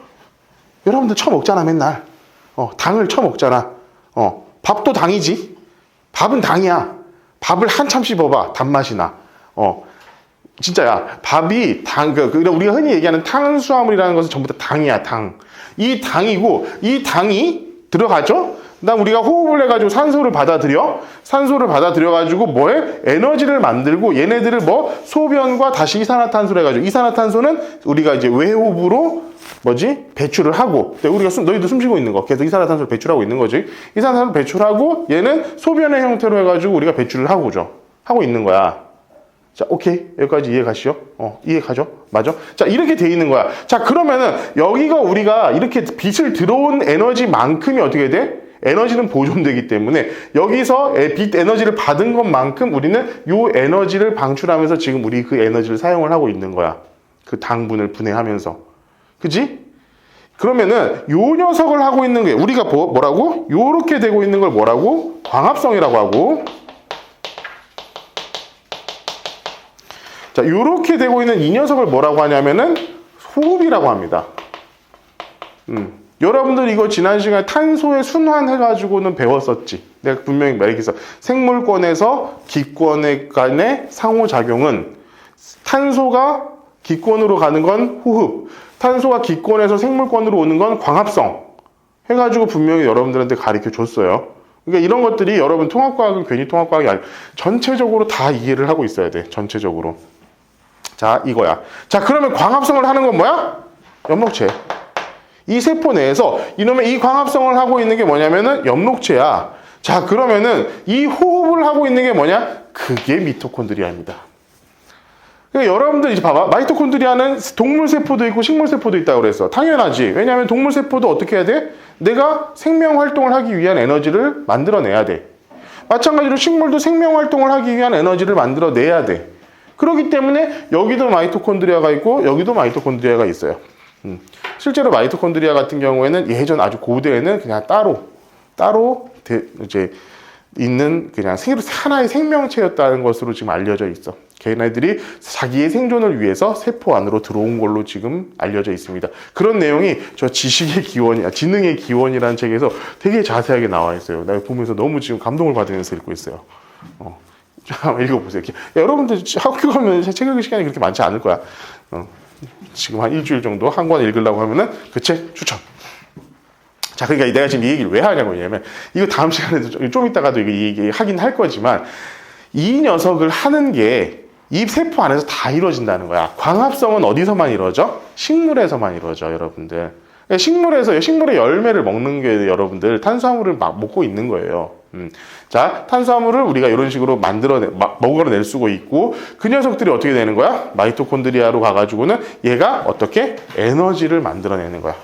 여러분들 처먹잖아, 맨날. 당을 처먹잖아. 밥도 당이지. 밥은 당이야. 밥을 한참 씹어봐. 단맛이 나. 진짜야. 밥이 우리가 흔히 얘기하는 탄수화물이라는 것은 전부 다 당이야, 당. 이 당이고, 이 당이 들어가죠? 그다음 우리가 호흡을 해가지고 산소를 받아들여가지고 뭐해? 에너지를 만들고 얘네들을 소변과 다시 이산화탄소를 해가지고 이산화탄소는 우리가 이제 외호흡으로 배출을 하고, 너희도 숨 쉬고 있는 거 계속 이산화탄소를 배출하고 있는 거지. 이산화탄소를 배출하고 얘는 소변의 형태로 해가지고 우리가 배출을 하고 있는 거야. 자, 오케이. 여기까지 이해 가시죠? 이해 가죠? 맞아? 자, 이렇게 돼 있는 거야. 자, 그러면은 여기가 우리가 이렇게 빛을 들어온 에너지만큼이 어떻게 돼? 에너지는 보존되기 때문에 여기서 빛 에너지를 받은 것만큼 우리는 요 에너지를 방출하면서 지금 우리 그 에너지를 사용을 하고 있는 거야. 그 당분을 분해하면서. 그지? 그러면은 요 녀석을 하고 있는 게 우리가 뭐라고? 요렇게 되고 있는 걸 뭐라고? 광합성이라고 하고. 자, 요렇게 되고 있는 이 녀석을 뭐라고 하냐면은 호흡이라고 합니다. 여러분들 이거 지난 시간에 탄소의 순환해가지고는 배웠었지. 내가 분명히 말했어. 생물권에서 기권 간의 상호작용은 탄소가 기권으로 가는 건 호흡, 탄소가 기권에서 생물권으로 오는 건 광합성 해가지고 분명히 여러분들한테 가르쳐 줬어요. 그러니까 이런 것들이 여러분 통합과학은 괜히 통합과학이 아니라 전체적으로 다 이해를 하고 있어야 돼. 전체적으로. 자, 이거야. 자, 그러면 광합성을 하는 건 뭐야? 엽록체. 이 세포 내에서 이놈의 이 광합성을 하고 있는 게 뭐냐면은 엽록체야. 자, 그러면은 이 호흡을 하고 있는 게 뭐냐? 그게 미토콘드리아입니다. 그러니까 여러분들 이제 봐봐. 마이토콘드리아는 동물 세포도 있고 식물 세포도 있다고 그랬어. 당연하지. 왜냐하면 동물 세포도 어떻게 해야 돼? 내가 생명 활동을 하기 위한 에너지를 만들어내야 돼. 마찬가지로 식물도 생명 활동을 하기 위한 에너지를 만들어내야 돼. 그렇기 때문에 여기도 마이토콘드리아가 있고 여기도 마이토콘드리아가 있어요. 실제로 마이토콘드리아 같은 경우에는 예전 아주 고대에는 그냥 따로 이제 있는 그냥 하나의 생명체였다는 것으로 지금 알려져 있어. 걔네들이 자기의 생존을 위해서 세포 안으로 들어온 걸로 지금 알려져 있습니다. 그런 내용이 저 지식의 기원이, 지능의 기원이라는 책에서 되게 자세하게 나와 있어요. 나 보면서 너무 지금 감동을 받으면서 읽고 있어요. 한번 읽어보세요. 여러분들 학교 가면 책 읽을 시간이 그렇게 많지 않을 거야. 지금 한 일주일 정도 한 권 읽으려고 하면은 그 책 추천. 자, 그러니까 내가 지금 이 얘기를 왜 하냐고 하냐면, 이거 다음 시간에도 좀 이따가도 이 얘기 하긴 할 거지만, 이 녀석을 하는 게 이 세포 안에서 다 이루어진다는 거야. 광합성은 어디서만 이루어져? 식물에서만 이루어져, 여러분들. 식물에서, 식물의 열매를 먹는 게 여러분들 탄수화물을 막 먹고 있는 거예요. 자, 탄수화물을 우리가 이런 식으로 먹어낼 수가 있고, 그 녀석들이 어떻게 되는 거야? 마이토콘드리아로 가가지고는 얘가 어떻게? 에너지를 만들어내는 거야.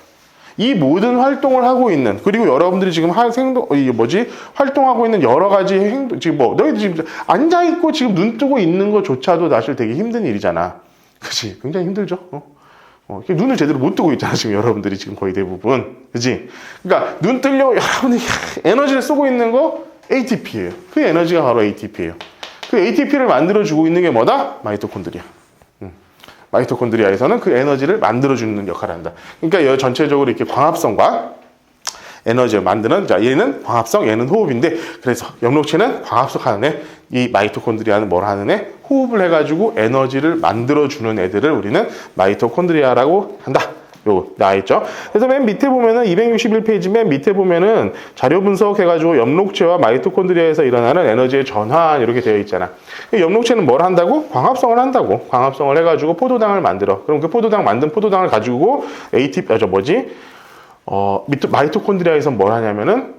이 모든 활동을 하고 있는, 그리고 여러분들이 지금 활동하고 있는 여러 가지 행동, 지금 너희들 지금 앉아있고 지금 눈 뜨고 있는 것조차도 사실 되게 힘든 일이잖아. 그치? 굉장히 힘들죠? 눈을 제대로 못 뜨고 있잖아, 지금 여러분들이 지금 거의 대부분. 그치? 그러니까 눈 뜨려고 여러분이 에너지를 쏘고 있는 거 ATP예요. 그 에너지가 바로 ATP예요. 그 ATP를 만들어주고 있는 게 뭐다? 마이토콘드리아. 마이토콘드리아에서는 그 에너지를 만들어주는 역할을 한다. 그러니까 전체적으로 이렇게 광합성과 에너지를 만드는, 자, 얘는 광합성, 얘는 호흡인데, 그래서 엽록체는 광합성 하는 애, 이 마이토콘드리아는 뭘 하는 애? 호흡을 해가지고 에너지를 만들어주는 애들을 우리는 마이토콘드리아라고 한다. 요거 나와있죠. 그래서 맨 밑에 보면은 261페이지 맨 밑에 보면은 자료 분석해가지고 엽록체와 마이토콘드리아에서 일어나는 에너지의 전환 이렇게 되어 있잖아. 엽록체는 뭘 한다고? 광합성을 한다고. 광합성을 해가지고 포도당을 만들어. 그럼 그 만든 포도당을 가지고 마이토콘드리아에서 뭘 하냐면은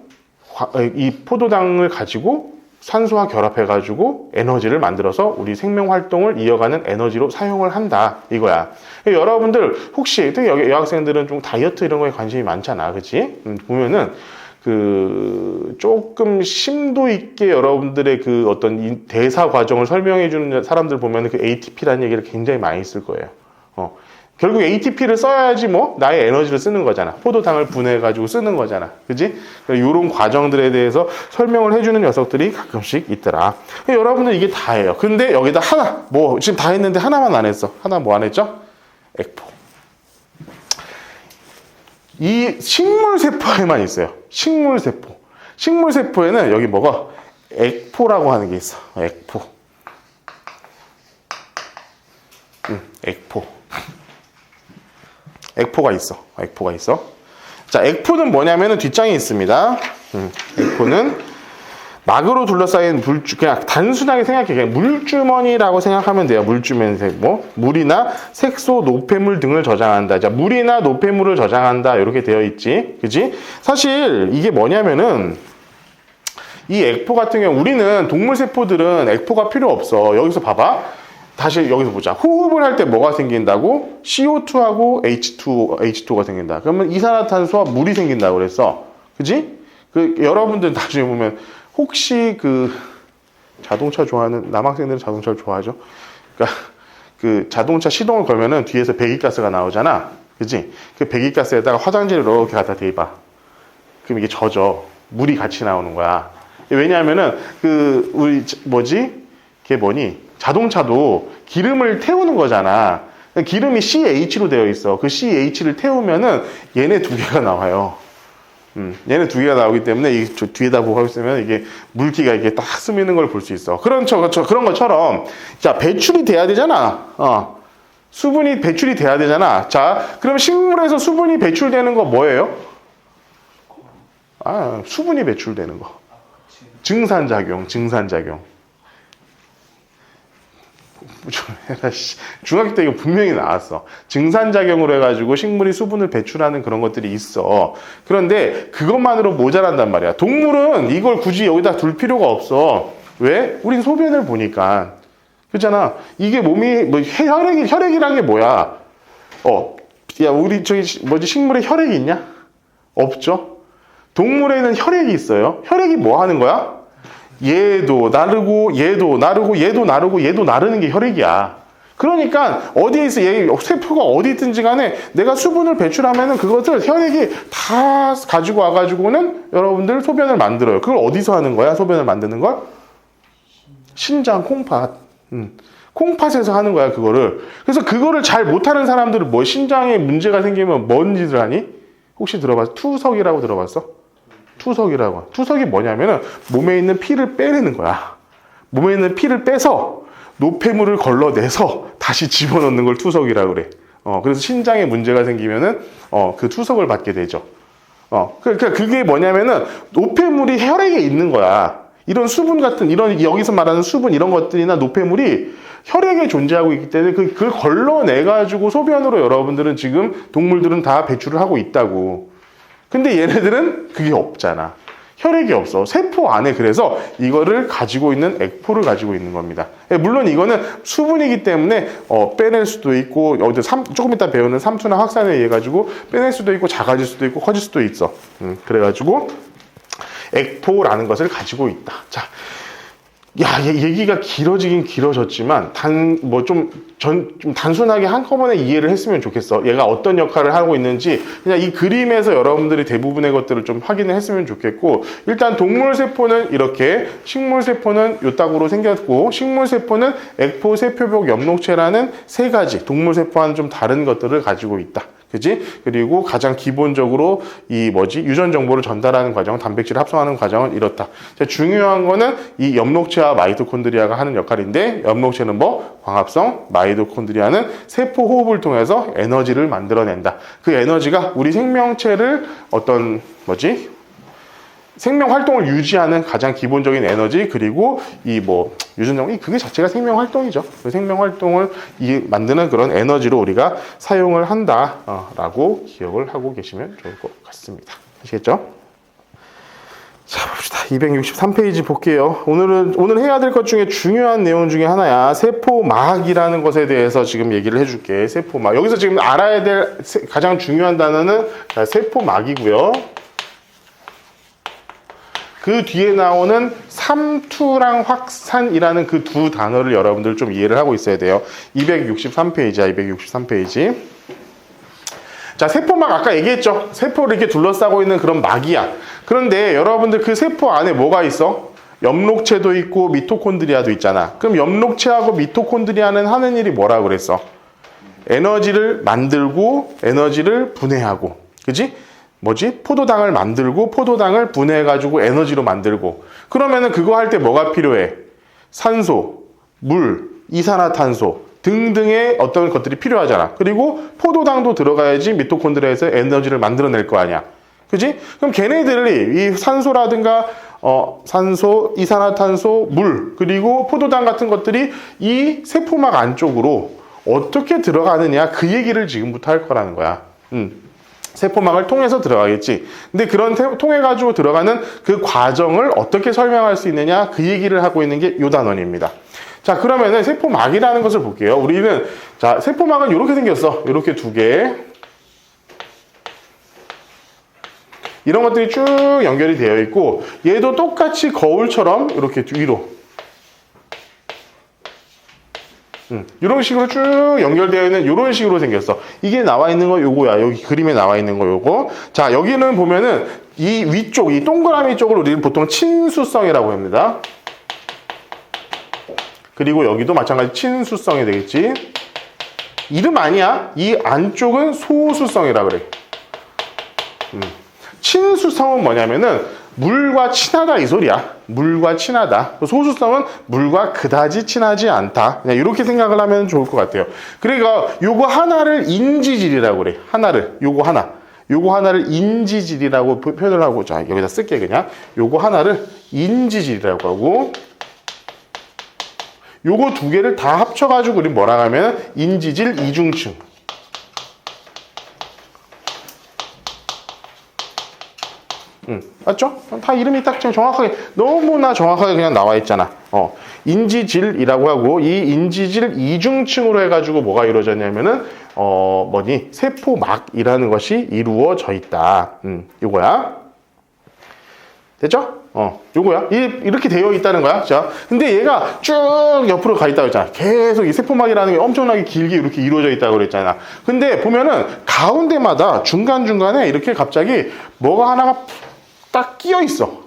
이 포도당을 가지고 산소와 결합해가지고 에너지를 만들어서 우리 생명 활동을 이어가는 에너지로 사용을 한다. 이거야. 여러분들 혹시 특히 여기 여학생들은 좀 다이어트 이런 거에 관심이 많잖아. 그치? 보면은 조금 심도 있게 여러분들의 그 어떤 이 대사 과정을 설명해 주는 사람들 보면은 그 ATP라는 얘기를 굉장히 많이 쓸 거예요. 결국 ATP를 써야지 나의 에너지를 쓰는 거잖아. 포도당을 분해가지고 쓰는 거잖아. 그지? 이런 과정들에 대해서 설명을 해주는 녀석들이 가끔씩 있더라. 여러분들 이게 다예요. 근데 여기다 하나, 지금 다 했는데 하나만 안 했어. 하나 뭐 안 했죠? 액포. 이 식물세포에만 있어요. 식물세포. 식물세포에는 여기 액포라고 하는 게 있어. 액포. 액포. 액포가 있어. 자, 액포는 뭐냐면은 뒷장에 있습니다. 액포는 막으로 둘러싸인 그냥 단순하게 생각해. 그냥 물주머니라고 생각하면 돼요. 물주머니, 물이나 색소, 노폐물 등을 저장한다. 자, 물이나 노폐물을 저장한다. 이렇게 되어 있지. 그지? 사실 이게 뭐냐면은 이 액포 같은 경우 우리는 동물세포들은 액포가 필요 없어. 여기서 봐봐. 다시 여기서 보자. 호흡을 할 때 뭐가 생긴다고? CO2하고 H2O가 생긴다. 그러면 이산화탄소와 물이 생긴다고 그랬어. 그지? 여러분들 나중에 보면 혹시 자동차 좋아하는 남학생들은 자동차를 좋아하죠? 그러니까 자동차 시동을 걸면은 뒤에서 배기가스가 나오잖아. 그지? 그 배기가스에다가 화장지를 이렇게 갖다 대봐. 그럼 이게 젖어. 물이 같이 나오는 거야. 왜냐하면은 자동차도 기름을 태우는 거잖아. 기름이 CH로 되어 있어. 그 CH를 태우면은 얘네 두 개가 나와요. 얘네 두 개가 나오기 때문에 이 뒤에다 보고 있으면 이게 물기가 이게 딱 스미는 걸 볼 수 있어. 그런 것처럼 자, 배출이 돼야 되잖아. 수분이 배출이 돼야 되잖아. 자, 그럼 식물에서 수분이 배출되는 거 뭐예요? 수분이 배출되는 거. 증산작용. 중학교 때 이거 분명히 나왔어. 증산작용으로 해가지고 식물이 수분을 배출하는 그런 것들이 있어. 그런데 그것만으로 모자란단 말이야. 동물은 이걸 굳이 여기다 둘 필요가 없어. 왜? 우린 소변을 보니까. 그렇잖아. 이게 몸이 혈액이란 게 뭐야? 우리 식물에 혈액이 있냐? 없죠. 동물에는 혈액이 있어요. 혈액이 뭐 하는 거야? 얘도 나르고 얘도 나르는 게 혈액이야. 그러니까 어디에 있어, 세포가 어디 있든지 간에 내가 수분을 배출하면은 그것을 혈액이 다 가지고 와가지고는 여러분들 소변을 만들어요. 그걸 어디서 하는 거야? 소변을 만드는 걸? 신장 콩팥. 콩팥에서 하는 거야, 그거를. 그래서 그거를 잘 못하는 사람들은 뭐 신장에 문제가 생기면 뭔 짓을 하니? 혹시 들어봤어? 투석이라고 들어봤어? 투석이라고. 투석이 뭐냐면은 몸에 있는 피를 빼내는 거야. 몸에 있는 피를 빼서 노폐물을 걸러내서 다시 집어넣는 걸 투석이라고 그래. 그래서 신장에 문제가 생기면은 그 투석을 받게 되죠. 그러니까 그게 뭐냐면은 노폐물이 혈액에 있는 거야. 이런 수분 같은, 이런 여기서 말하는 수분 이런 것들이나 노폐물이 혈액에 존재하고 있기 때문에 그걸 걸러내가지고 소변으로 여러분들은 지금 동물들은 다 배출을 하고 있다고. 근데 얘네들은 그게 없잖아. 혈액이 없어. 세포 안에. 그래서 이거를 가지고 있는 액포를 가지고 있는 겁니다. 물론 이거는 수분이기 때문에 빼낼 수도 있고, 조금 이따 배우는 삼투나 확산에 의해 가지고 빼낼 수도 있고, 작아질 수도 있고, 커질 수도 있어. 그래가지고 액포라는 것을 가지고 있다. 자, 얘기가 길어지긴 길어졌지만 좀 단순하게 한꺼번에 이해를 했으면 좋겠어. 얘가 어떤 역할을 하고 있는지 그냥 이 그림에서 여러분들이 대부분의 것들을 좀 확인을 했으면 좋겠고, 일단 동물 세포는 이렇게, 식물 세포는 요따구로 생겼고, 식물 세포는 액포, 세포벽, 엽록체라는 세 가지 동물 세포와는 좀 다른 것들을 가지고 있다. 그지? 그리고 가장 기본적으로 유전 정보를 전달하는 과정, 단백질을 합성하는 과정은 이렇다. 자, 중요한 거는 이 엽록체와 마이토콘드리아가 하는 역할인데, 엽록체는 광합성, 마이토콘드리아는 세포 호흡을 통해서 에너지를 만들어낸다. 그 에너지가 우리 생명체를 생명 활동을 유지하는 가장 기본적인 에너지, 그리고 유전정이 그게 자체가 생명 활동이죠. 그 생명 활동을 만드는 그런 에너지로 우리가 사용을 한다라고 기억을 하고 계시면 좋을 것 같습니다. 아시겠죠? 자, 봅시다. 263페이지 볼게요. 오늘 해야 될 것 중에 중요한 내용 중에 하나야. 세포막이라는 것에 대해서 지금 얘기를 해줄게. 세포막. 여기서 지금 알아야 될 가장 중요한 단어는 세포막이고요. 그 뒤에 나오는 삼투랑 확산이라는 그 두 단어를 여러분들 좀 이해를 하고 있어야 돼요. 263페이지야, 263페이지. 자, 세포막 아까 얘기했죠? 세포를 이렇게 둘러싸고 있는 그런 막이야. 그런데 여러분들 그 세포 안에 뭐가 있어? 엽록체도 있고 미토콘드리아도 있잖아. 그럼 엽록체하고 미토콘드리아는 하는 일이 뭐라고 그랬어? 에너지를 만들고 에너지를 분해하고. 그지? 포도당을 만들고 포도당을 분해해가지고 에너지로 만들고. 그러면은 그거 할 때 뭐가 필요해? 산소, 물, 이산화탄소 등등의 어떤 것들이 필요하잖아. 그리고 포도당도 들어가야지 미토콘드리아에서 에너지를 만들어낼 거 아니야. 그지? 그럼 걔네들이 이 산소라든가 산소, 이산화탄소, 물, 그리고 포도당 같은 것들이 이 세포막 안쪽으로 어떻게 들어가느냐, 그 얘기를 지금부터 할 거라는 거야. 세포막을 통해서 들어가겠지. 근데 그런 통해 가지고 들어가는 그 과정을 어떻게 설명할 수 있느냐, 그 얘기를 하고 있는 게 요 단원입니다. 자, 그러면은 세포막이라는 것을 볼게요. 우리는 세포막은 이렇게 생겼어. 이렇게 두 개. 이런 것들이 쭉 연결이 되어 있고, 얘도 똑같이 거울처럼 이렇게 위로 이런 식으로 쭉 연결되어 있는 이런 식으로 생겼어. 이게 나와 있는 거 요거야. 여기 그림에 나와 있는 거 요거. 자, 여기는 보면은 이 위쪽, 이 동그라미 쪽을 우리는 보통 친수성이라고 합니다. 그리고 여기도 마찬가지 친수성이 되겠지. 이름 아니야. 이 안쪽은 소수성이라 그래. 친수성은 뭐냐면은 물과 친하다 이 소리야. 물과 친하다. 소수성은 물과 그다지 친하지 않다. 그냥 이렇게 생각을 하면 좋을 것 같아요. 그러니까 요거 하나를 인지질이라고 그래. 요거 하나를 인지질이라고 표현을 하고, 자, 여기다 쓸게 그냥. 요거 하나를 인지질이라고 하고, 요거 두 개를 다 합쳐가지고 우리 뭐라 하면 인지질 이중층. 맞죠? 다 이름이 딱 정확하게, 너무나 정확하게 그냥 나와 있잖아. 인지질이라고 하고, 이 인지질 이중층으로 해가지고 뭐가 이루어졌냐면은, 세포막이라는 것이 이루어져 있다. 요거야. 됐죠? 요거야. 이렇게 되어 있다는 거야. 자, 근데 얘가 쭉 옆으로 가 있다고 했잖아. 계속 이 세포막이라는 게 엄청나게 길게 이렇게 이루어져 있다고 그랬잖아. 근데 보면은 가운데마다 중간중간에 이렇게 갑자기 뭐가 하나가 딱 끼어 있어.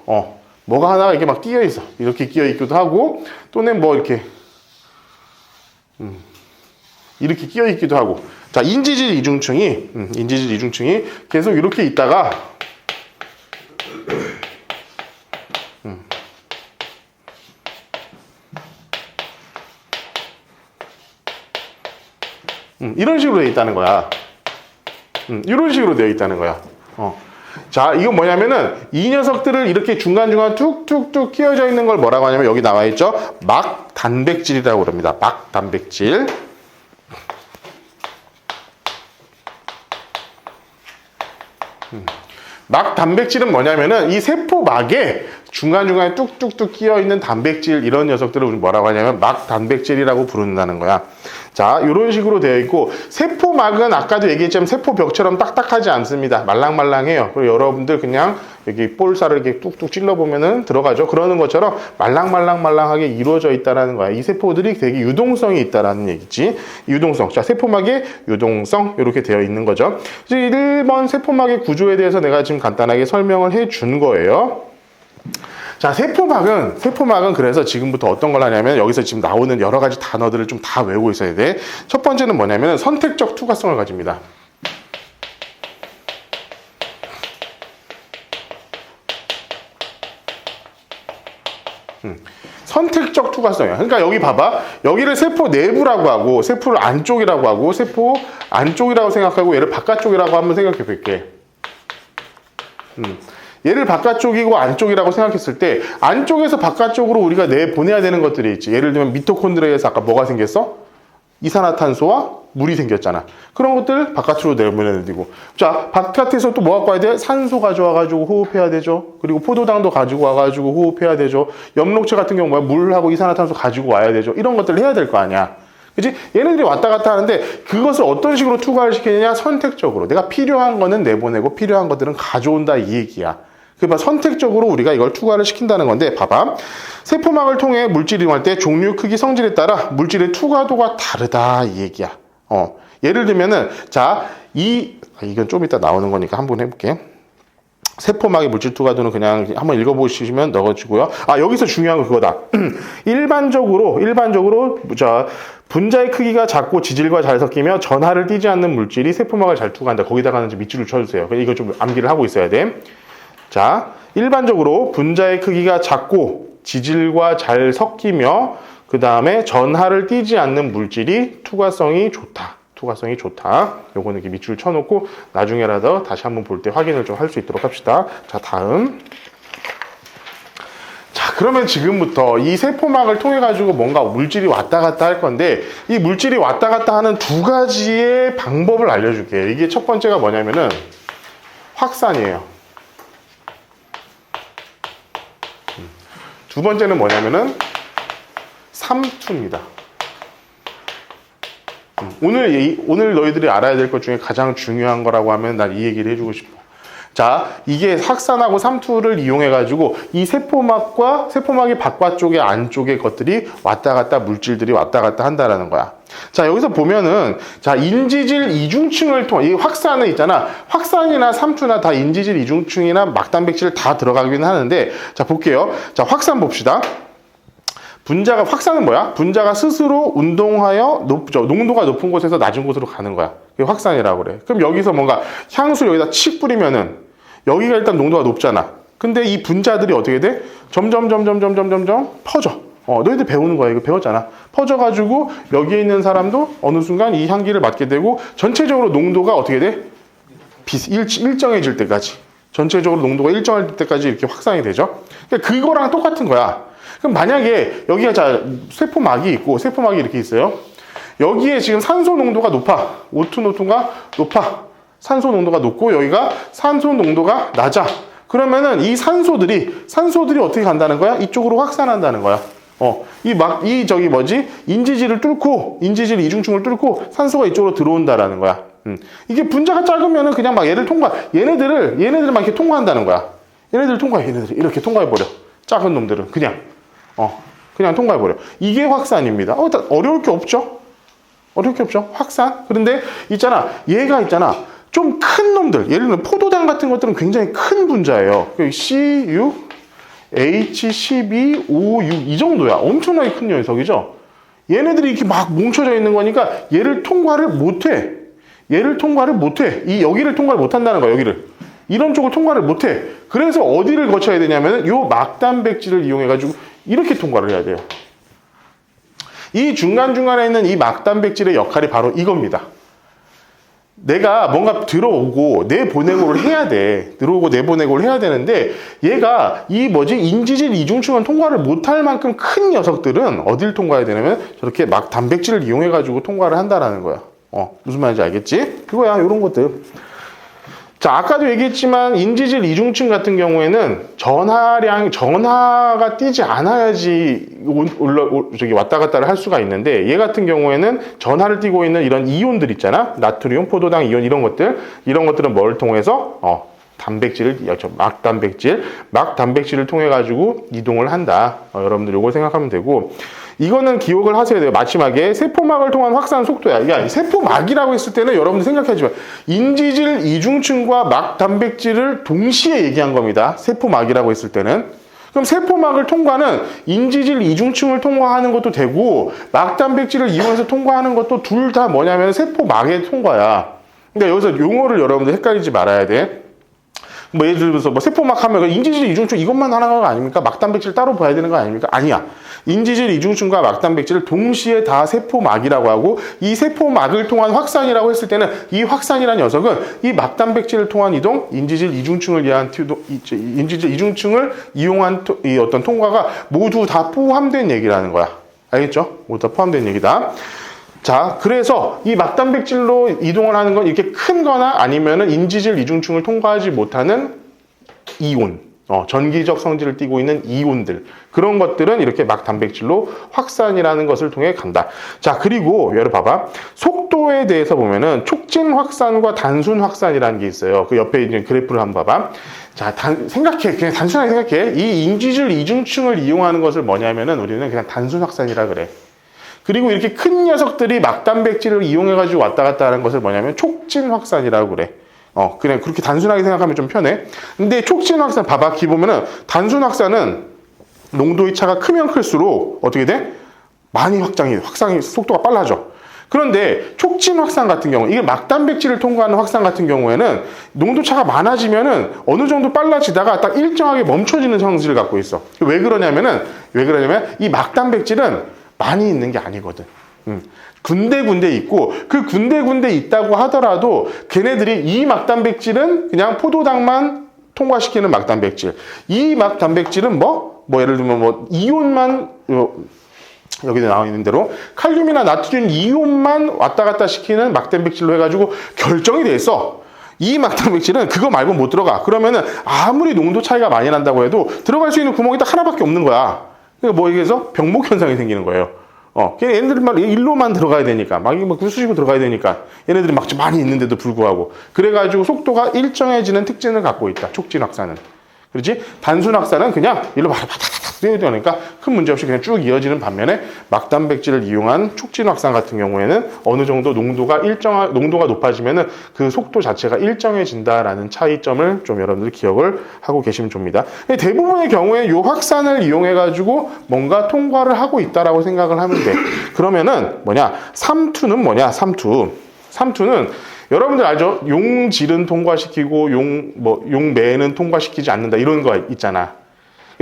뭐가 하나가 이렇게 막 끼어 있어. 이렇게 끼어 있기도 하고, 또는 이렇게 이렇게 끼어 있기도 하고. 자, 인지질 이중층이 계속 이렇게 있다가 이런 식으로 되어 있다는 거야. 이런 식으로 되어 있다는 거야. 자, 이건 뭐냐면은 이 녀석들을 이렇게 중간중간 툭툭툭 끼어져 있는 걸 뭐라고 하냐면 여기 나와 있죠. 막 단백질이라고 그럽니다. 막 단백질. 막 단백질은 뭐냐면은 이 세포막에 중간중간에 뚝뚝뚝 끼어 있는 단백질 이런 녀석들을 우리 뭐라고 하냐면 막 단백질이라고 부른다는 거야. 자, 이런 식으로 되어 있고 세포막은 아까도 얘기했지만 세포벽처럼 딱딱하지 않습니다. 말랑말랑해요. 그리고 여러분들 그냥 여기 볼살을 이렇게 뚝뚝 찔러보면은 들어가죠. 그러는 것처럼 말랑말랑하게 이루어져 있다라는 거야. 이 세포들이 되게 유동성이 있다라는 얘기지. 유동성. 자, 세포막의 유동성 이렇게 되어 있는 거죠. 이제 1번 세포막의 구조에 대해서 내가 지금 간단하게 설명을 해 준 거예요. 자, 세포막은 그래서 지금부터 어떤 걸 하냐면 여기서 지금 나오는 여러 가지 단어들을 좀 다 외우고 있어야 돼. 첫 번째는 뭐냐면 선택적 투과성을 가집니다. 선택적 투과성이야. 그러니까 여기 봐봐. 여기를 세포 내부라고 하고 세포를 안쪽이라고 하고 세포 안쪽이라고 생각하고 얘를 바깥쪽이라고 한번 생각해 볼게. 얘를 바깥쪽이고 안쪽이라고 생각했을 때 안쪽에서 바깥쪽으로 우리가 내보내야 되는 것들이 있지. 예를 들면 미토콘드리아에서 아까 뭐가 생겼어? 이산화탄소와 물이 생겼잖아. 그런 것들 바깥으로 내보내야 되고. 자, 바깥에서 또 뭐 갖고 와야 돼? 산소 가져와가지고 호흡해야 되죠. 그리고 포도당도 가지고 와가지고 호흡해야 되죠. 엽록체 같은 경우 뭐야? 물하고 이산화탄소 가지고 와야 되죠. 이런 것들을 해야 될 거 아니야. 그치? 얘네들이 왔다 갔다 하는데 그것을 어떤 식으로 투과를 시키느냐? 선택적으로. 내가 필요한 거는 내보내고 필요한 것들은 가져온다 이 얘기야. 그러니까 선택적으로 우리가 이걸 투과를 시킨다는 건데 봐봐. 세포막을 통해 물질이 이동할 때 종류, 크기, 성질에 따라 물질의 투과도가 다르다 이 얘기야. 예를 들면은 자, 이건 좀 이따 나오는 거니까 한번 해볼게. 세포막의 물질 투과도는 그냥 한번 읽어보시면 넣어주고요. 여기서 중요한 건 그거다. 일반적으로 자, 분자의 크기가 작고 지질과 잘 섞이며 전하를 띠지 않는 물질이 세포막을 잘 투과한다. 거기다가는 이제 밑줄을 쳐주세요. 이거 좀 암기를 하고 있어야 돼. 자, 일반적으로 분자의 크기가 작고 지질과 잘 섞이며 그 다음에 전하를 띠지 않는 물질이 투과성이 좋다. 요거는 이렇게 밑줄 쳐놓고 나중에라도 다시 한번 볼 때 확인을 좀 할 수 있도록 합시다. 자, 다음. 자, 그러면 지금부터 이 세포막을 통해 가지고 뭔가 물질이 왔다 갔다 할 건데 이 물질이 왔다 갔다 하는 두 가지의 방법을 알려줄게요. 이게 첫 번째가 뭐냐면은 확산이에요. 두 번째는 뭐냐면은 삼투입니다. 오늘 너희들이 알아야 될 것 중에 가장 중요한 거라고 하면 난 이 얘기를 해주고 싶어. 자, 이게 확산하고 삼투를 이용해가지고 이 세포막의 바깥쪽에 안쪽의 것들이 왔다 갔다 물질들이 왔다 갔다 한다라는 거야. 자, 여기서 보면은 자, 인지질 이중층을 통해 이 확산은 있잖아. 확산이나 삼투나 다 인지질 이중층이나 막단백질 다 들어가긴 하는데 자, 볼게요. 자, 확산 봅시다. 확산은 뭐야? 분자가 스스로 운동하여 농도가 높은 곳에서 낮은 곳으로 가는 거야. 그게 확산이라고 그래. 그럼 여기서 뭔가 향수를 여기다 칙 뿌리면은 여기가 일단 농도가 높잖아. 근데 이 분자들이 어떻게 돼? 점점 퍼져. 너희들 배우는 거야. 이거 배웠잖아. 퍼져가지고 여기에 있는 사람도 어느 순간 이 향기를 맡게 되고 전체적으로 농도가 어떻게 돼? 일정해질 때까지. 전체적으로 농도가 일정할 때까지 이렇게 확산이 되죠. 그러니까 그거랑 똑같은 거야. 그럼 만약에 여기가 자 세포막이 있고 세포막이 이렇게 있어요. 여기에 지금 산소 농도가 높아. O2 농도가 높아. 산소 농도가 높고 여기가 산소 농도가 낮아. 그러면은 이 산소들이 어떻게 간다는 거야? 이쪽으로 확산한다는 거야. 인지질을 뚫고 인지질 이중층을 뚫고 산소가 이쪽으로 들어온다라는 거야. 이게 분자가 작으면은 그냥 막 얘네들을 막 이렇게 통과한다는 거야. 얘네들 이렇게 통과해버려. 작은 놈들은 그냥 통과해버려. 이게 확산입니다. 어려울 게 없죠? 확산. 그런데 얘가 있잖아. 좀 큰 놈들. 예를 들면 포도당 같은 것들은 굉장히 큰 분자예요. C6, H12, O6 이 정도야. 엄청나게 큰 녀석이죠? 얘네들이 이렇게 막 뭉쳐져 있는 거니까 얘를 통과를 못해. 얘를 통과를 못해. 이 여기를 통과를 못한다는 거야. 여기를. 이런 쪽을 통과를 못해. 그래서 어디를 거쳐야 되냐면은 요 막단백질을 이용해가지고 이렇게 통과를 해야 돼요. 이 중간중간에 있는 이 막단백질의 역할이 바로 이겁니다. 내가 뭔가 들어오고 내보내고를 해야 돼. 들어오고 내보내고를 해야 되는데 얘가 이 인지질 이중층을 통과를 못할 만큼 큰 녀석들은 어딜 통과해야 되냐면 저렇게 막 단백질을 이용해가지고 통과를 한다라는 거야. 무슨 말인지 알겠지? 그거야, 이런 것들. 자, 아까도 얘기했지만 인지질 이중층 같은 경우에는 전하가 뛰지 않아야지 왔다 갔다를 할 수가 있는데 얘 같은 경우에는 전하를 띠고 있는 이런 이온들 있잖아. 나트륨, 포도당 이온 이런 것들은 뭘 통해서 막단백질을 통해 가지고 이동을 한다. 여러분들 요걸 생각하면 되고, 이거는 기억을 하셔야 돼요. 마지막에 세포막을 통한 확산 속도야. 야, 세포막이라고 했을 때는 여러분들 생각하지만 인지질 이중층과 막단백질을 동시에 얘기한 겁니다. 세포막이라고 했을 때는. 그럼 세포막을 통과는 인지질 이중층을 통과하는 것도 되고 막단백질을 이용해서 통과하는 것도 둘 다 뭐냐면 세포막의 통과야. 근데 여기서 용어를 여러분들 헷갈리지 말아야 돼. 예를 들어서 세포막 하면 인지질 이중층 이것만 하는 거 아닙니까? 막단백질 따로 봐야 되는 거 아닙니까? 아니야. 인지질 이중층과 막단백질을 동시에 다 세포막이라고 하고, 이 세포막을 통한 확산이라고 했을 때는 이 확산이라는 녀석은 이 막단백질을 통한 이동, 인지질 이중층을 이용한 이 어떤 통과가 모두 다 포함된 얘기라는 거야. 알겠죠? 모두 다 포함된 얘기다. 자, 그래서 이 막단백질로 이동을 하는 건 이렇게 큰 거나 아니면은 인지질 이중층을 통과하지 못하는 이온, 전기적 성질을 띠고 있는 이온들, 그런 것들은 이렇게 막단백질로 확산이라는 것을 통해 간다. 자, 그리고 여러분 봐봐. 속도에 대해서 보면은 촉진 확산과 단순 확산이라는 게 있어요. 그 옆에 있는 그래프를 한번 봐봐. 자, 그냥 단순하게 생각해. 이 인지질 이중층을 이용하는 것을 뭐냐면은 우리는 그냥 단순 확산이라 그래. 그리고 이렇게 큰 녀석들이 막단백질을 이용해가지고 왔다 갔다 하는 것을 뭐냐면 촉진 확산이라고 그래. 그냥 그렇게 단순하게 생각하면 좀 편해. 근데 촉진 확산, 봐봐. 기 보면은 단순 확산은 농도의 차가 크면 클수록 어떻게 돼? 많이 확산이 속도가 빨라져. 그런데 촉진 확산 같은 경우, 이게 막단백질을 통과하는 확산 같은 경우에는 농도 차가 많아지면은 어느 정도 빨라지다가 딱 일정하게 멈춰지는 성질을 갖고 있어. 왜 그러냐면 이 막단백질은 많이 있는 게 아니거든. 군데군데 있고, 그 군데군데 있다고 하더라도 걔네들이 이 막단백질은 그냥 포도당만 통과시키는 막단백질, 이 막단백질은 예를 들면 이온만, 여기 나와 있는 대로 칼륨이나 나트륨 이온만 왔다 갔다 시키는 막단백질로 해가지고 결정이 돼 있어. 이 막단백질은 그거 말고 못 들어가. 그러면은 아무리 농도 차이가 많이 난다고 해도 들어갈 수 있는 구멍이 딱 하나밖에 없는 거야. 그러니까 여기서 병목 현상이 생기는 거예요. 얘네들만 일로만 들어가야 되니까, 막 쑤시고 들어가야 되니까, 얘네들이 막 많이 있는데도 불구하고. 그래가지고 속도가 일정해지는 특징을 갖고 있다. 촉진 확산은. 그렇지? 단순 확산은 그냥 일로 바다다닥 뛰어들어가니까 큰 문제 없이 그냥 쭉 이어지는 반면에 막단백질을 이용한 촉진 확산 같은 경우에는 어느 정도 농도가 높아지면은 그 속도 자체가 일정해진다라는 차이점을 좀 여러분들 기억을 하고 계시면 좋습니다. 대부분의 경우에 이 확산을 이용해가지고 뭔가 통과를 하고 있다라고 생각을 하면 돼. 그러면은 삼투는 뭐냐? 삼투는 여러분들 알죠? 용질은 통과시키고 용매는 통과시키지 않는다, 이런 거 있잖아.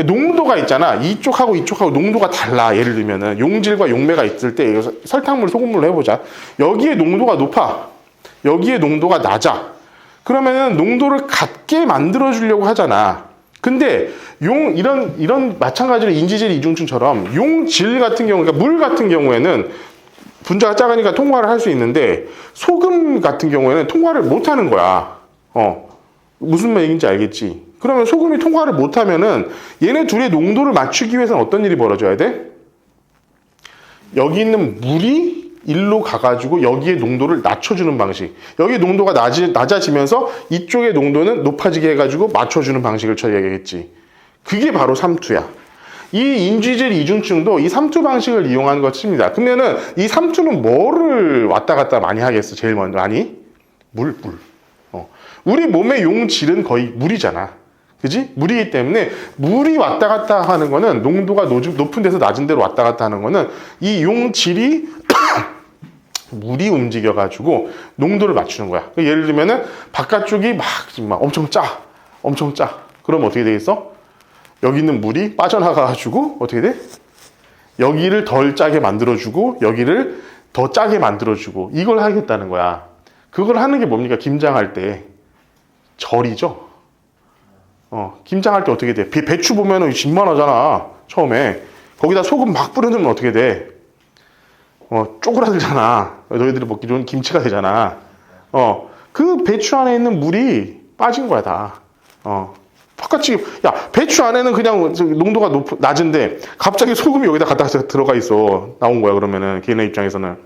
농도가 있잖아. 이쪽하고 농도가 달라. 예를 들면은 용질과 용매가 있을 때 설탕물, 소금물로 해보자. 여기에 농도가 높아. 여기에 농도가 낮아. 그러면은 농도를 같게 만들어 주려고 하잖아. 근데 이런 마찬가지로 인지질 이중층처럼 용질 같은 경우, 그러니까 물 같은 경우에는 분자가 작으니까 통과를 할 수 있는데 소금 같은 경우에는 통과를 못 하는 거야. 무슨 얘기인지 알겠지? 그러면 소금이 통과를 못 하면은 얘네 둘의 농도를 맞추기 위해서는 어떤 일이 벌어져야 돼? 여기 있는 물이 일로 가가지고 여기에 농도를 낮춰주는 방식. 여기 농도가 낮아지면서 이쪽의 농도는 높아지게 해가지고 맞춰주는 방식을 처리해야겠지. 그게 바로 삼투야. 이 인지질 이중층도 이 삼투 방식을 이용한 것입니다. 그러면은 이 삼투는 뭐를 왔다 갔다 많이 하겠어? 제일 먼저 물. 우리 몸의 용질은 거의 물이잖아. 그지? 물이기 때문에 물이 왔다 갔다 하는 거는 농도가 높은 데서 낮은 데로 왔다 갔다 하는 거는 이 용질이 물이 움직여가지고 농도를 맞추는 거야. 예를 들면은 바깥쪽이 막 엄청 짜. 엄청 짜. 그럼 어떻게 되겠어? 여기 있는 물이 빠져나가가지고 어떻게 돼? 여기를 덜 짜게 만들어주고 여기를 더 짜게 만들어주고 이걸 하겠다는 거야. 그걸 하는 게 뭡니까? 김장할 때. 절이죠. 김장할 때 어떻게 돼? 배추 보면은 진만하잖아. 처음에. 거기다 소금 막 뿌려놓으면 어떻게 돼? 쪼그라들잖아. 너희들이 먹기 좋은 김치가 되잖아. 그 배추 안에 있는 물이 빠진 거야, 다. 똑같이, 야, 배추 안에는 그냥 농도가 낮은데, 갑자기 소금이 여기다 갖다 들어가 있어. 나온 거야, 그러면은, 걔네 입장에서는.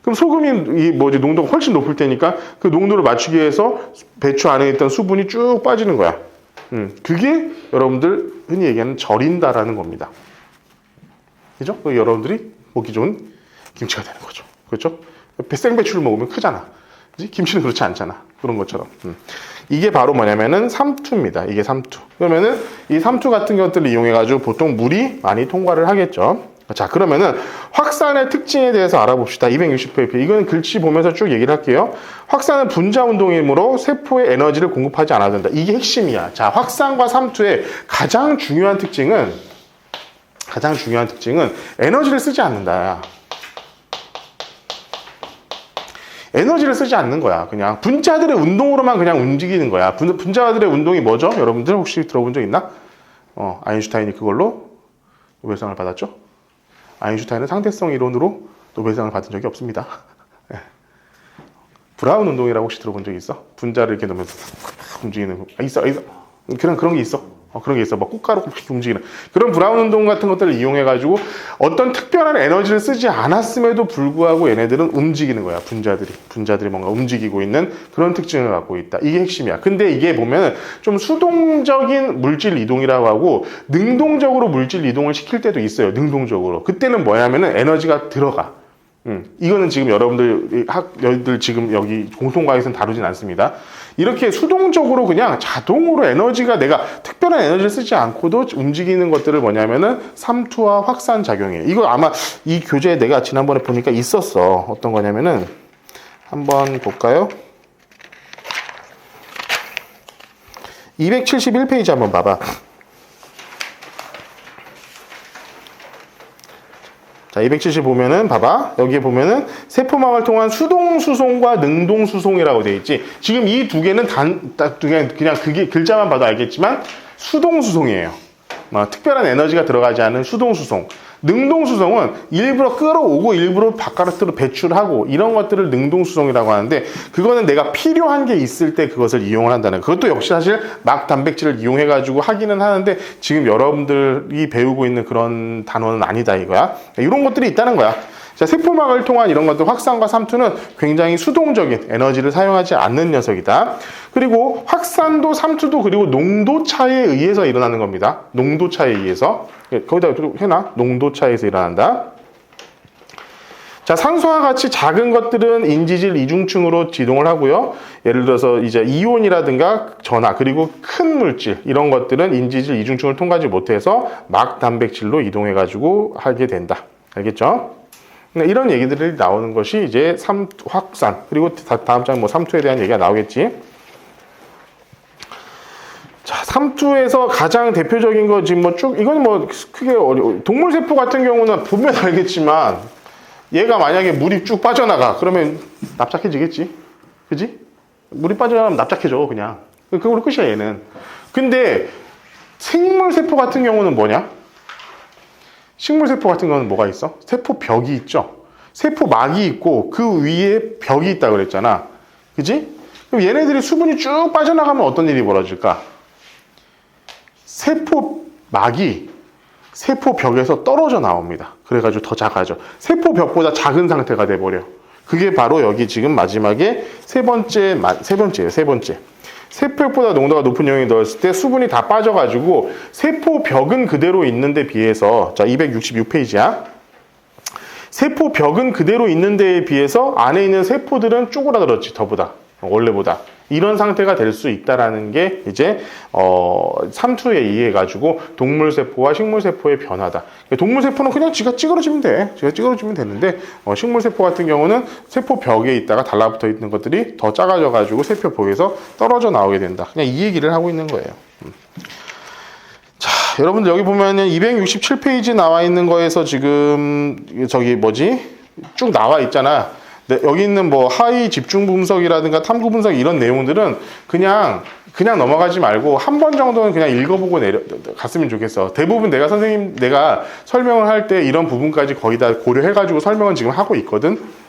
그럼 소금이, 농도가 훨씬 높을 테니까, 그 농도를 맞추기 위해서 배추 안에 있던 수분이 쭉 빠지는 거야. 그게 여러분들 흔히 얘기하는 절인다라는 겁니다. 그죠? 여러분들이 먹기 좋은 김치가 되는 거죠. 그렇죠? 생배추를 먹으면 크잖아. 그치? 김치는 그렇지 않잖아. 그런 것처럼. 이게 바로 뭐냐면은 삼투입니다. 이게 삼투. 그러면은 이 삼투 같은 것들을 이용해가지고 보통 물이 많이 통과를 하겠죠. 자, 그러면은 확산의 특징에 대해서 알아봅시다. 260페이지. 이거는 글씨 보면서 쭉 얘기를 할게요. 확산은 분자 운동이므로 세포에 에너지를 공급하지 않아도 된다. 이게 핵심이야. 자, 확산과 삼투의 가장 중요한 특징은 에너지를 쓰지 않는다. 에너지를 쓰지 않는 거야. 그냥 분자들의 운동으로만 그냥 움직이는 거야. 분자들의 운동이 뭐죠? 여러분들 혹시 들어본 적 있나? 아인슈타인이 그걸로 노벨상을 받았죠? 아인슈타인은 상대성 이론으로 노벨상을 받은 적이 없습니다. 브라운 운동이라고 혹시 들어본 적 있어? 분자를 이렇게 놓으면서 움직이는 거. 있어. 그런 게 있어. 그런 게 있어. 막 꽃가루 움직이는. 그런 브라운 운동 같은 것들을 이용해가지고 어떤 특별한 에너지를 쓰지 않았음에도 불구하고 얘네들은 움직이는 거야. 분자들이 뭔가 움직이고 있는 그런 특징을 갖고 있다. 이게 핵심이야. 근데 이게 보면 좀 수동적인 물질 이동이라고 하고 능동적으로 물질 이동을 시킬 때도 있어요. 능동적으로. 그때는 뭐냐면은 에너지가 들어가. 이거는 지금 여러분들 지금 여기 공통과학에서는 다루진 않습니다. 이렇게 수동적으로 그냥 자동으로 에너지가 내가 특별한 에너지를 쓰지 않고도 움직이는 것들을 뭐냐면은 삼투와 확산 작용이에요. 이거 아마 이 교재에 내가 지난번에 보니까 있었어. 어떤 거냐면은 한번 볼까요? 271페이지 한번 봐봐. 자, 270 보면은, 봐봐. 여기에 보면은, 세포막을 통한 수동수송과 능동수송이라고 되어 있지. 지금 이 두 개는 그냥 그게 글자만 봐도 알겠지만, 수동수송이에요. 특별한 에너지가 들어가지 않은 수동수송. 능동수송은 일부러 끌어오고 일부러 바깥으로 배출하고 이런 것들을 능동수송이라고 하는데 그거는 내가 필요한 게 있을 때 그것을 이용을 한다는 거예요. 그것도 역시 사실 막 단백질을 이용해가지고 하기는 하는데 지금 여러분들이 배우고 있는 그런 단어는 아니다 이거야. 이런 것들이 있다는 거야. 자, 세포막을 통한 이런 것들 확산과 삼투는 굉장히 수동적인 에너지를 사용하지 않는 녀석이다. 그리고 확산도 삼투도 그리고 농도 차에 의해서 일어나는 겁니다. 농도 차에 의해서. 거기다 해놔. 농도 차에서 일어난다. 자, 산소와 같이 작은 것들은 인지질 이중층으로 지동을 하고요. 예를 들어서 이제 이온이라든가 전하 그리고 큰 물질 이런 것들은 인지질 이중층을 통과하지 못해서 막 단백질로 이동해가지고 하게 된다. 알겠죠? 이런 얘기들이 나오는 것이 이제 확산 그리고 다음 장 삼투에 대한 얘기가 나오겠지. 자, 삼투에서 가장 대표적인 거 지금 이건 크게 동물 세포 같은 경우는 보면 알겠지만 얘가 만약에 물이 쭉 빠져나가 그러면 납작해지겠지. 그지? 물이 빠져나가면 납작해져 그냥. 그걸로 끝이야 얘는. 근데 생물 세포 같은 경우는 뭐냐? 식물세포 같은 경우는 뭐가 있어? 세포벽이 있죠? 세포막이 있고 그 위에 벽이 있다고 그랬잖아. 그지? 그럼 얘네들이 수분이 쭉 빠져나가면 어떤 일이 벌어질까? 세포막이 세포벽에서 떨어져 나옵니다. 그래가지고 더 작아져. 세포벽보다 작은 상태가 돼버려. 그게 바로 여기 지금 마지막에 세 번째예요. 세포벽보다 농도가 높은 용액을 넣었을 때 수분이 다 빠져가지고 세포벽은 그대로 있는데 비해서 자 266페이지야. 세포벽은 그대로 있는 데에 비해서 안에 있는 세포들은 쪼그라들었지. 더보다 원래보다. 이런 상태가 될 수 있다라는 게 이제 3투에 의해 가지고 동물 세포와 식물 세포의 변화다. 동물 세포는 그냥 지가 찌그러지면 돼. 지가 찌그러지면 되는데 식물 세포 같은 경우는 세포 벽에 있다가 달라붙어 있는 것들이 더 작아져 가지고 세포 벽에서 떨어져 나오게 된다. 그냥 이 얘기를 하고 있는 거예요. 자, 여러분들 여기 보면은 267페이지 나와 있는 거에서 지금 저기 쭉 나와 있잖아. 네, 여기 있는 뭐 하위 집중 분석이라든가 탐구 분석 이런 내용들은 그냥 넘어가지 말고 한 번 정도는 그냥 읽어보고 갔으면 좋겠어. 대부분 내가 설명을 할 때 이런 부분까지 거의 다 고려해가지고 설명은 지금 하고 있거든.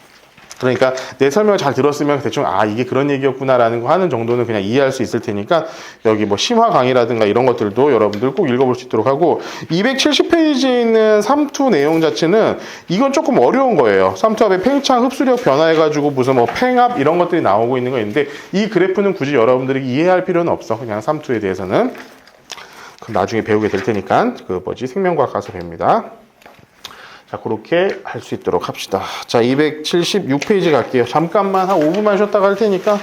그러니까 내 설명을 잘 들었으면 대충 이게 그런 얘기였구나라는 거 하는 정도는 그냥 이해할 수 있을 테니까 여기 뭐 심화 강의라든가 이런 것들도 여러분들 꼭 읽어볼 수 있도록 하고 270페이지에 있는 삼투 내용 자체는 이건 조금 어려운 거예요. 삼투압의 팽창 흡수력 변화해가지고 무슨 뭐 팽압 이런 것들이 나오고 있는 거 있는데 이 그래프는 굳이 여러분들이 이해할 필요는 없어. 그냥 삼투에 대해서는 그럼 나중에 배우게 될 테니까 생명과학 가서 봅니다. 자, 그렇게 할 수 있도록 합시다. 자, 276페이지 갈게요. 잠깐만 한 5분만 쉬었다가 할 테니까.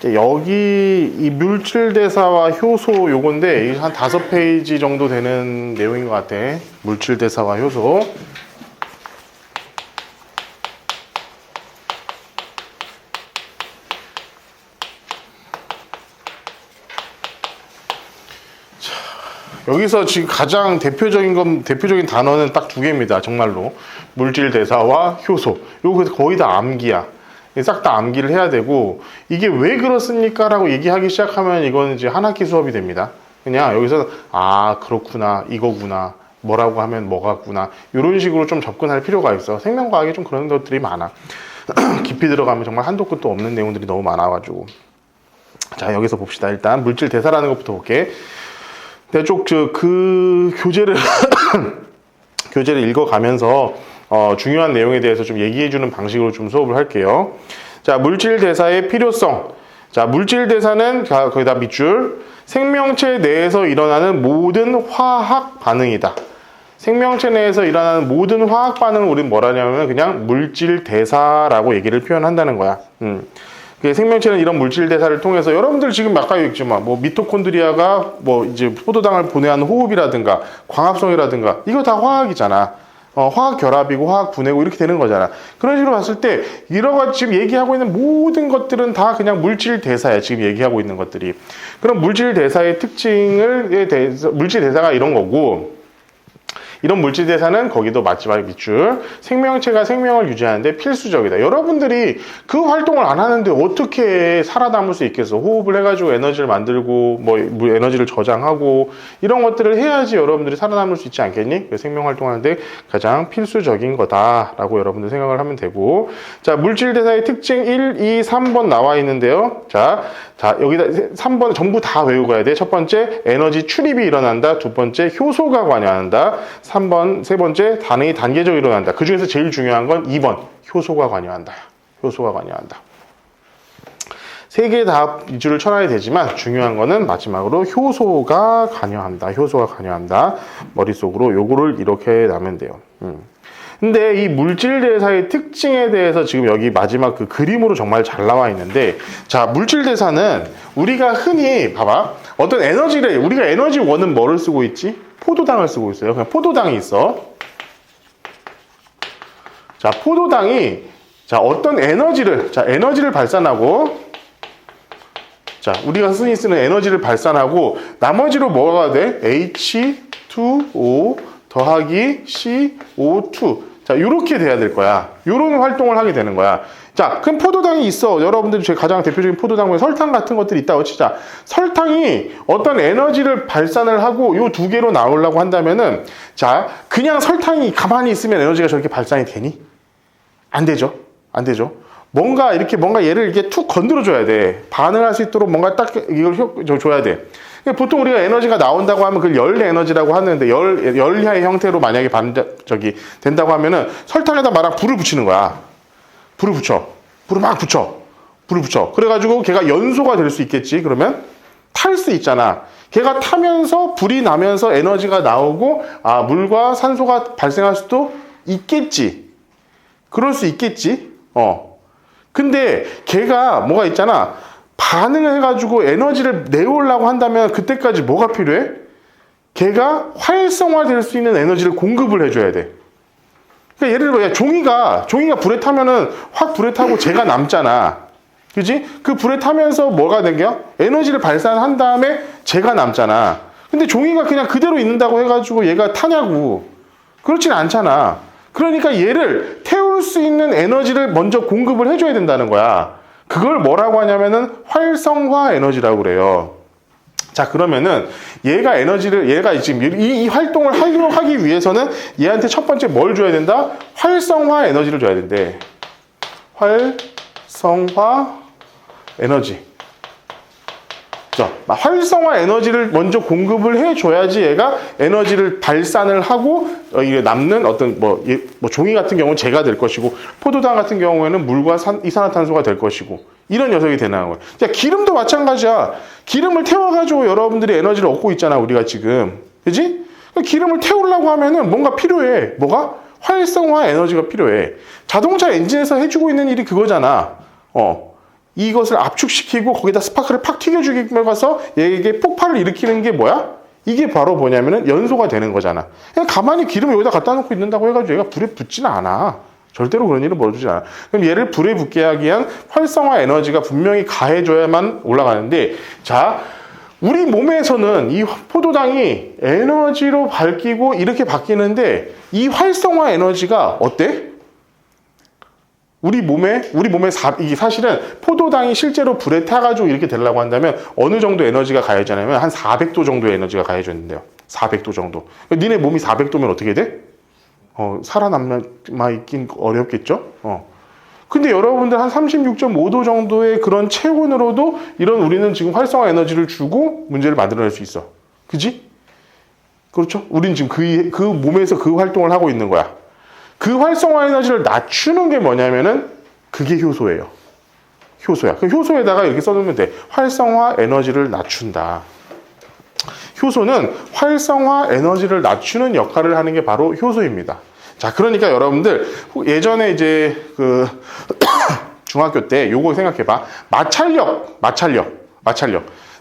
여기 이 물질대사와 효소 요건데 한 5페이지 정도 되는 내용인 것 같아. 물질대사와 효소. 여기서 지금 가장 대표적인 단어는 딱 2개입니다. 정말로. 물질 대사와 효소. 요거 거의 다 암기야. 싹 다 암기를 해야 되고, 이게 왜 그렇습니까? 라고 얘기하기 시작하면 이거는 이제 한 학기 수업이 됩니다. 그냥 여기서, 그렇구나, 이거구나, 뭐라고 하면 뭐가구나. 이런 식으로 좀 접근할 필요가 있어. 생명과학에 좀 그런 것들이 많아. 깊이 들어가면 정말 한도 끝도 없는 내용들이 너무 많아가지고. 자, 여기서 봅시다. 일단 물질 대사라는 것부터 볼게. 내가 그 교재를 읽어가면서 중요한 내용에 대해서 좀 얘기해주는 방식으로 좀 수업을 할게요. 자, 물질 대사의 필요성. 자, 물질 대사는 거기다 밑줄. 생명체 내에서 일어나는 모든 화학 반응이다. 생명체 내에서 일어나는 모든 화학 반응을 우리는 뭐라냐면 그냥 물질 대사라고 얘기를 표현한다는 거야. 생명체는 이런 물질 대사를 통해서 여러분들 지금 아까 얘기했지만 뭐 미토콘드리아가 뭐 이제 포도당을 보내야 하는 호흡이라든가 광합성이라든가 이거 다 화학이잖아. 화학 결합이고 화학 분해고 이렇게 되는 거잖아. 그런 식으로 봤을 때 여러 가지 지금 얘기하고 있는 모든 것들은 다 그냥 물질 대사야. 지금 얘기하고 있는 것들이. 그럼 물질 대사의 특징에 대해서 물질 대사가 이런 거고, 이런 물질 대사는 거기도 마지막 밑줄. 생명체가 생명을 유지하는데 필수적이다. 여러분들이 그 활동을 안 하는데 어떻게 살아남을 수 있겠어? 호흡을 해가지고 에너지를 만들고 뭐 에너지를 저장하고 이런 것들을 해야지 여러분들이 살아남을 수 있지 않겠니? 생명 활동하는데 가장 필수적인 거다라고 여러분들 생각을 하면 되고, 자, 물질 대사의 특징 1, 2, 3번 나와 있는데요. 자, 여기다 3번 전부 다 외우고 가야 돼. 첫 번째, 에너지 출입이 일어난다. 두 번째, 효소가 관여한다. 3번, 세 번째, 반응이 단계적으로 일어난다. 그 중에서 제일 중요한 건 2번, 효소가 관여한다. 효소가 관여한다. 세 개 다 밑줄을 쳐놔야 되지만 중요한 거는 마지막으로 효소가 관여한다. 효소가 관여한다. 머릿속으로 요거를 이렇게 나면 돼요. 근데 이 물질 대사의 특징에 대해서 지금 여기 마지막 그 그림으로 정말 잘 나와 있는데, 자, 물질 대사는 우리가 흔히 봐봐. 어떤 에너지를, 우리가 에너지 원은 뭐를 쓰고 있지? 포도당을 쓰고 있어요. 그냥 포도당이 있어. 자, 포도당이 어떤 에너지를 발산하고, 자, 우리가 흔히 쓰는 에너지를 발산하고 나머지로 뭐가 돼? H2O 더하기 CO2. 자, 요렇게 돼야 될 거야. 요런 활동을 하게 되는 거야. 자, 그럼 포도당이 있어. 여러분들 제 가장 대표적인 포도당 중에 설탕 같은 것들이 있다고 치자. 설탕이 어떤 에너지를 발산을 하고 요 두 개로 나오려고 한다면은, 자, 그냥 설탕이 가만히 있으면 에너지가 저렇게 발산이 되니? 안 되죠. 안 되죠. 뭔가 얘를 이렇게 툭 건드려 줘야 돼. 반응할 수 있도록 뭔가 딱 이걸 줘야 돼. 보통 우리가 에너지가 나온다고 하면 그걸 열 에너지라고 하는데, 열의 형태로 만약에 된다고 하면은 설탕에다 말아 불을 붙이는 거야. 불을 붙여. 불을 막 붙여. 불을 붙여. 그래가지고 걔가 연소가 될 수 있겠지. 그러면 탈 수 있잖아. 걔가 타면서 불이 나면서 에너지가 나오고, 물과 산소가 발생할 수도 있겠지. 그럴 수 있겠지. 근데 걔가 뭐가 있잖아. 반응을 해가지고 에너지를 내오려고 한다면 그때까지 뭐가 필요해? 걔가 활성화될 수 있는 에너지를 공급을 해줘야 돼. 그러니까 예를 들어, 종이가 불에 타면은 확 불에 타고 쟤가 남잖아. 그지? 그 불에 타면서 뭐가 된겨? 에너지를 발산한 다음에 쟤가 남잖아. 근데 종이가 그냥 그대로 있는다고 해가지고 얘가 타냐고. 그렇진 않잖아. 그러니까 얘를 태울 수 있는 에너지를 먼저 공급을 해줘야 된다는 거야. 그걸 뭐라고 하냐면은 활성화 에너지라고 그래요. 자, 그러면은 얘가 지금 이 활동을 하기 위해서는 얘한테 첫 번째 뭘 줘야 된다? 활성화 에너지를 줘야 된대. 활성화 에너지. 자, 활성화 에너지를 먼저 공급을 해줘야지 얘가 에너지를 발산을 하고 이게 남는 어떤 뭐 종이 같은 경우는 재가 될 것이고, 포도당 같은 경우에는 물과 이산화탄소가 될 것이고, 이런 녀석이 되는 거예요. 자, 기름도 마찬가지야. 기름을 태워가지고 여러분들이 에너지를 얻고 있잖아, 우리가 지금. 그지? 기름을 태우려고 하면은 뭔가 필요해. 뭐가? 활성화 에너지가 필요해. 자동차 엔진에서 해주고 있는 일이 그거잖아. 이것을 압축시키고 거기다 스파크를 팍 튀겨주기 위해서 얘에게 폭발을 일으키는 게 뭐야? 이게 바로 뭐냐면은 연소가 되는 거잖아. 그냥 가만히 기름을 여기다 갖다 놓고 있는다고 해가지고 얘가 불에 붙지는 않아. 절대로 그런 일은 벌어지지 않아. 그럼 얘를 불에 붙게 하기 위한 활성화 에너지가 분명히 가해져야만 올라가는데, 자, 우리 몸에서는 이 포도당이 에너지로 바뀌고 이렇게 바뀌는데, 이 활성화 에너지가 어때? 우리 몸에 이게 사실은 포도당이 실제로 불에 타가지고 이렇게 되려고 한다면 어느 정도 에너지가 가해지냐면 한 400도 정도의 에너지가 가해져있는데요. 400도 정도. 니네 몸이 400도면 어떻게 돼? 살아남아 있긴 어렵겠죠? 근데 여러분들 한 36.5도 정도의 그런 체온으로도 이런 우리는 지금 활성화 에너지를 주고 문제를 만들어낼 수 있어. 그지? 그렇죠? 우린 지금 그 몸에서 그 활동을 하고 있는 거야. 그 활성화 에너지를 낮추는 게 뭐냐면은 그게 효소예요. 효소야. 그 효소에다가 이렇게 써놓으면 돼. 활성화 에너지를 낮춘다. 효소는 활성화 에너지를 낮추는 역할을 하는 게 바로 효소입니다. 자, 그러니까 여러분들 예전에 이제 그 중학교 때 요거 생각해봐. 마찰력.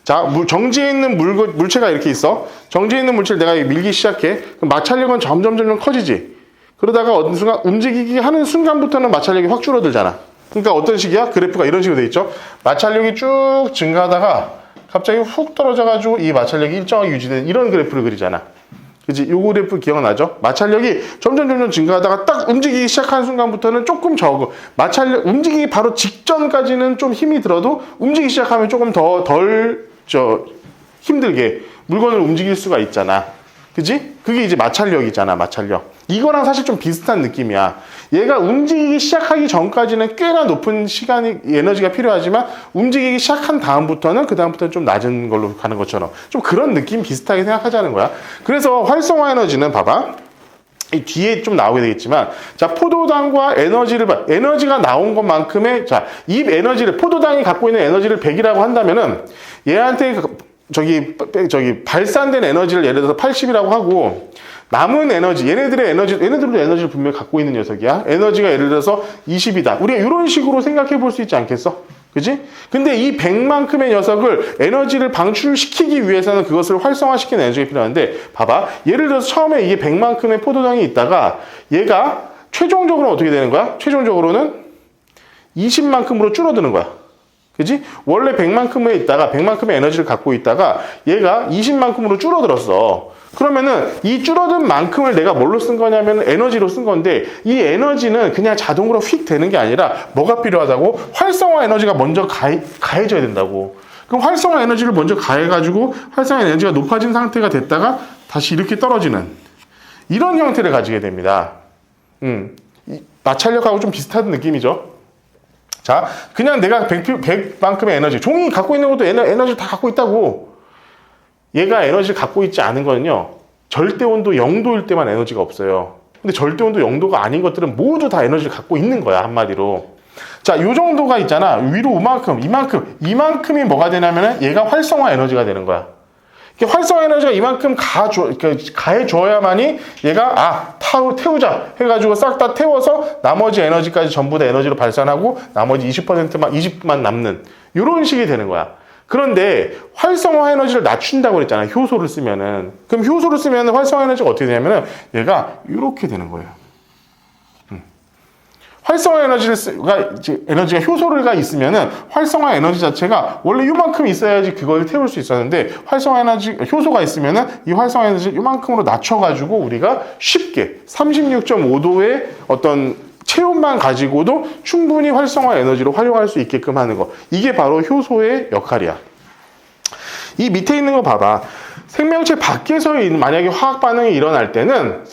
자, 정지해 있는 물체가 이렇게 있어. 정지해 있는 물체를 내가 밀기 시작해. 그럼 마찰력은 점점 커지지. 그러다가 어느 순간 움직이기 하는 순간부터는 마찰력이 확 줄어들잖아. 그러니까 어떤 식이야? 그래프가 이런 식으로 돼 있죠. 마찰력이 쭉 증가하다가 갑자기 훅 떨어져가지고 이 마찰력이 일정하게 유지되는 이런 그래프를 그리잖아. 그치? 요 그래프 기억나죠? 마찰력이 점점 증가하다가 딱 움직이기 시작하는 순간부터는 조금 적고, 움직이기 바로 직전까지는 좀 힘이 들어도 움직이기 시작하면 조금 덜 힘들게 물건을 움직일 수가 있잖아. 그지? 그게 이제 마찰력이잖아, 마찰력. 이거랑 사실 좀 비슷한 느낌이야. 얘가 움직이기 시작하기 전까지는 꽤나 높은 에너지가 필요하지만 움직이기 시작한 다음부터는 좀 낮은 걸로 가는 것처럼 좀 그런 느낌 비슷하게 생각하자는 거야. 그래서 활성화 에너지는 봐봐. 이 뒤에 좀 나오게 되겠지만, 자, 포도당과 에너지가 나온 것만큼의, 자, 이 에너지를, 포도당이 갖고 있는 에너지를 100이라고 한다면은 얘한테 발산된 에너지를 예를 들어서 80이라고 하고, 남은 에너지, 얘네들도 에너지를 분명히 갖고 있는 녀석이야. 에너지가 예를 들어서 20이다. 우리가 이런 식으로 생각해 볼 수 있지 않겠어? 그지? 근데 이 100만큼의 녀석을 에너지를 방출시키기 위해서는 그것을 활성화시키는 에너지가 필요한데, 봐봐. 예를 들어서 처음에 이게 100만큼의 포도당이 있다가 얘가 최종적으로 어떻게 되는 거야? 최종적으로는 20만큼으로 줄어드는 거야. 그지? 원래 100만큼의 에너지를 갖고 있다가 얘가 20만큼으로 줄어들었어. 그러면은 이 줄어든 만큼을 내가 뭘로 쓴 거냐면 에너지로 쓴 건데, 이 에너지는 그냥 자동으로 휙 되는 게 아니라 뭐가 필요하다고? 활성화 에너지가 먼저 가해져야 된다고. 그럼 활성화 에너지를 먼저 가해가지고 활성화 에너지가 높아진 상태가 됐다가 다시 이렇게 떨어지는 이런 형태를 가지게 됩니다. 마찰력하고 좀 비슷한 느낌이죠. 자, 그냥 내가 100만큼의 에너지, 종이 갖고 있는 것도 에너지를 다 갖고 있다고. 얘가 에너지를 갖고 있지 않은 거는요, 절대온도 0도일 때만 에너지가 없어요. 근데 절대온도 0도가 아닌 것들은 모두 다 에너지를 갖고 있는 거야, 한마디로. 자, 요 정도가 있잖아. 위로 이만큼이 뭐가 되냐면은 얘가 활성화 에너지가 되는 거야. 활성화 에너지가 이만큼 가해줘야만이 얘가 태우자 해가지고 싹 다 태워서 나머지 에너지까지 전부 다 에너지로 발산하고 나머지 20만 남는 이런 식이 되는 거야. 그런데 활성화 에너지를 낮춘다고 그랬잖아. 효소를 쓰면은. 그럼 효소를 쓰면 활성화 에너지가 어떻게 되냐면은 얘가 이렇게 되는 거예요. 활성화 에너지가 효소가 있으면은 활성화 에너지 자체가 원래 이만큼 있어야지 그걸 태울 수 있었는데 활성화 에너지 효소가 있으면은 이 활성화 에너지를 이만큼으로 낮춰가지고 우리가 쉽게 36.5도의 어떤 체온만 가지고도 충분히 활성화 에너지로 활용할 수 있게끔 하는 거. 이게 바로 효소의 역할이야. 이 밑에 있는 거 봐봐. 생명체 밖에서 만약에 화학 반응이 일어날 때는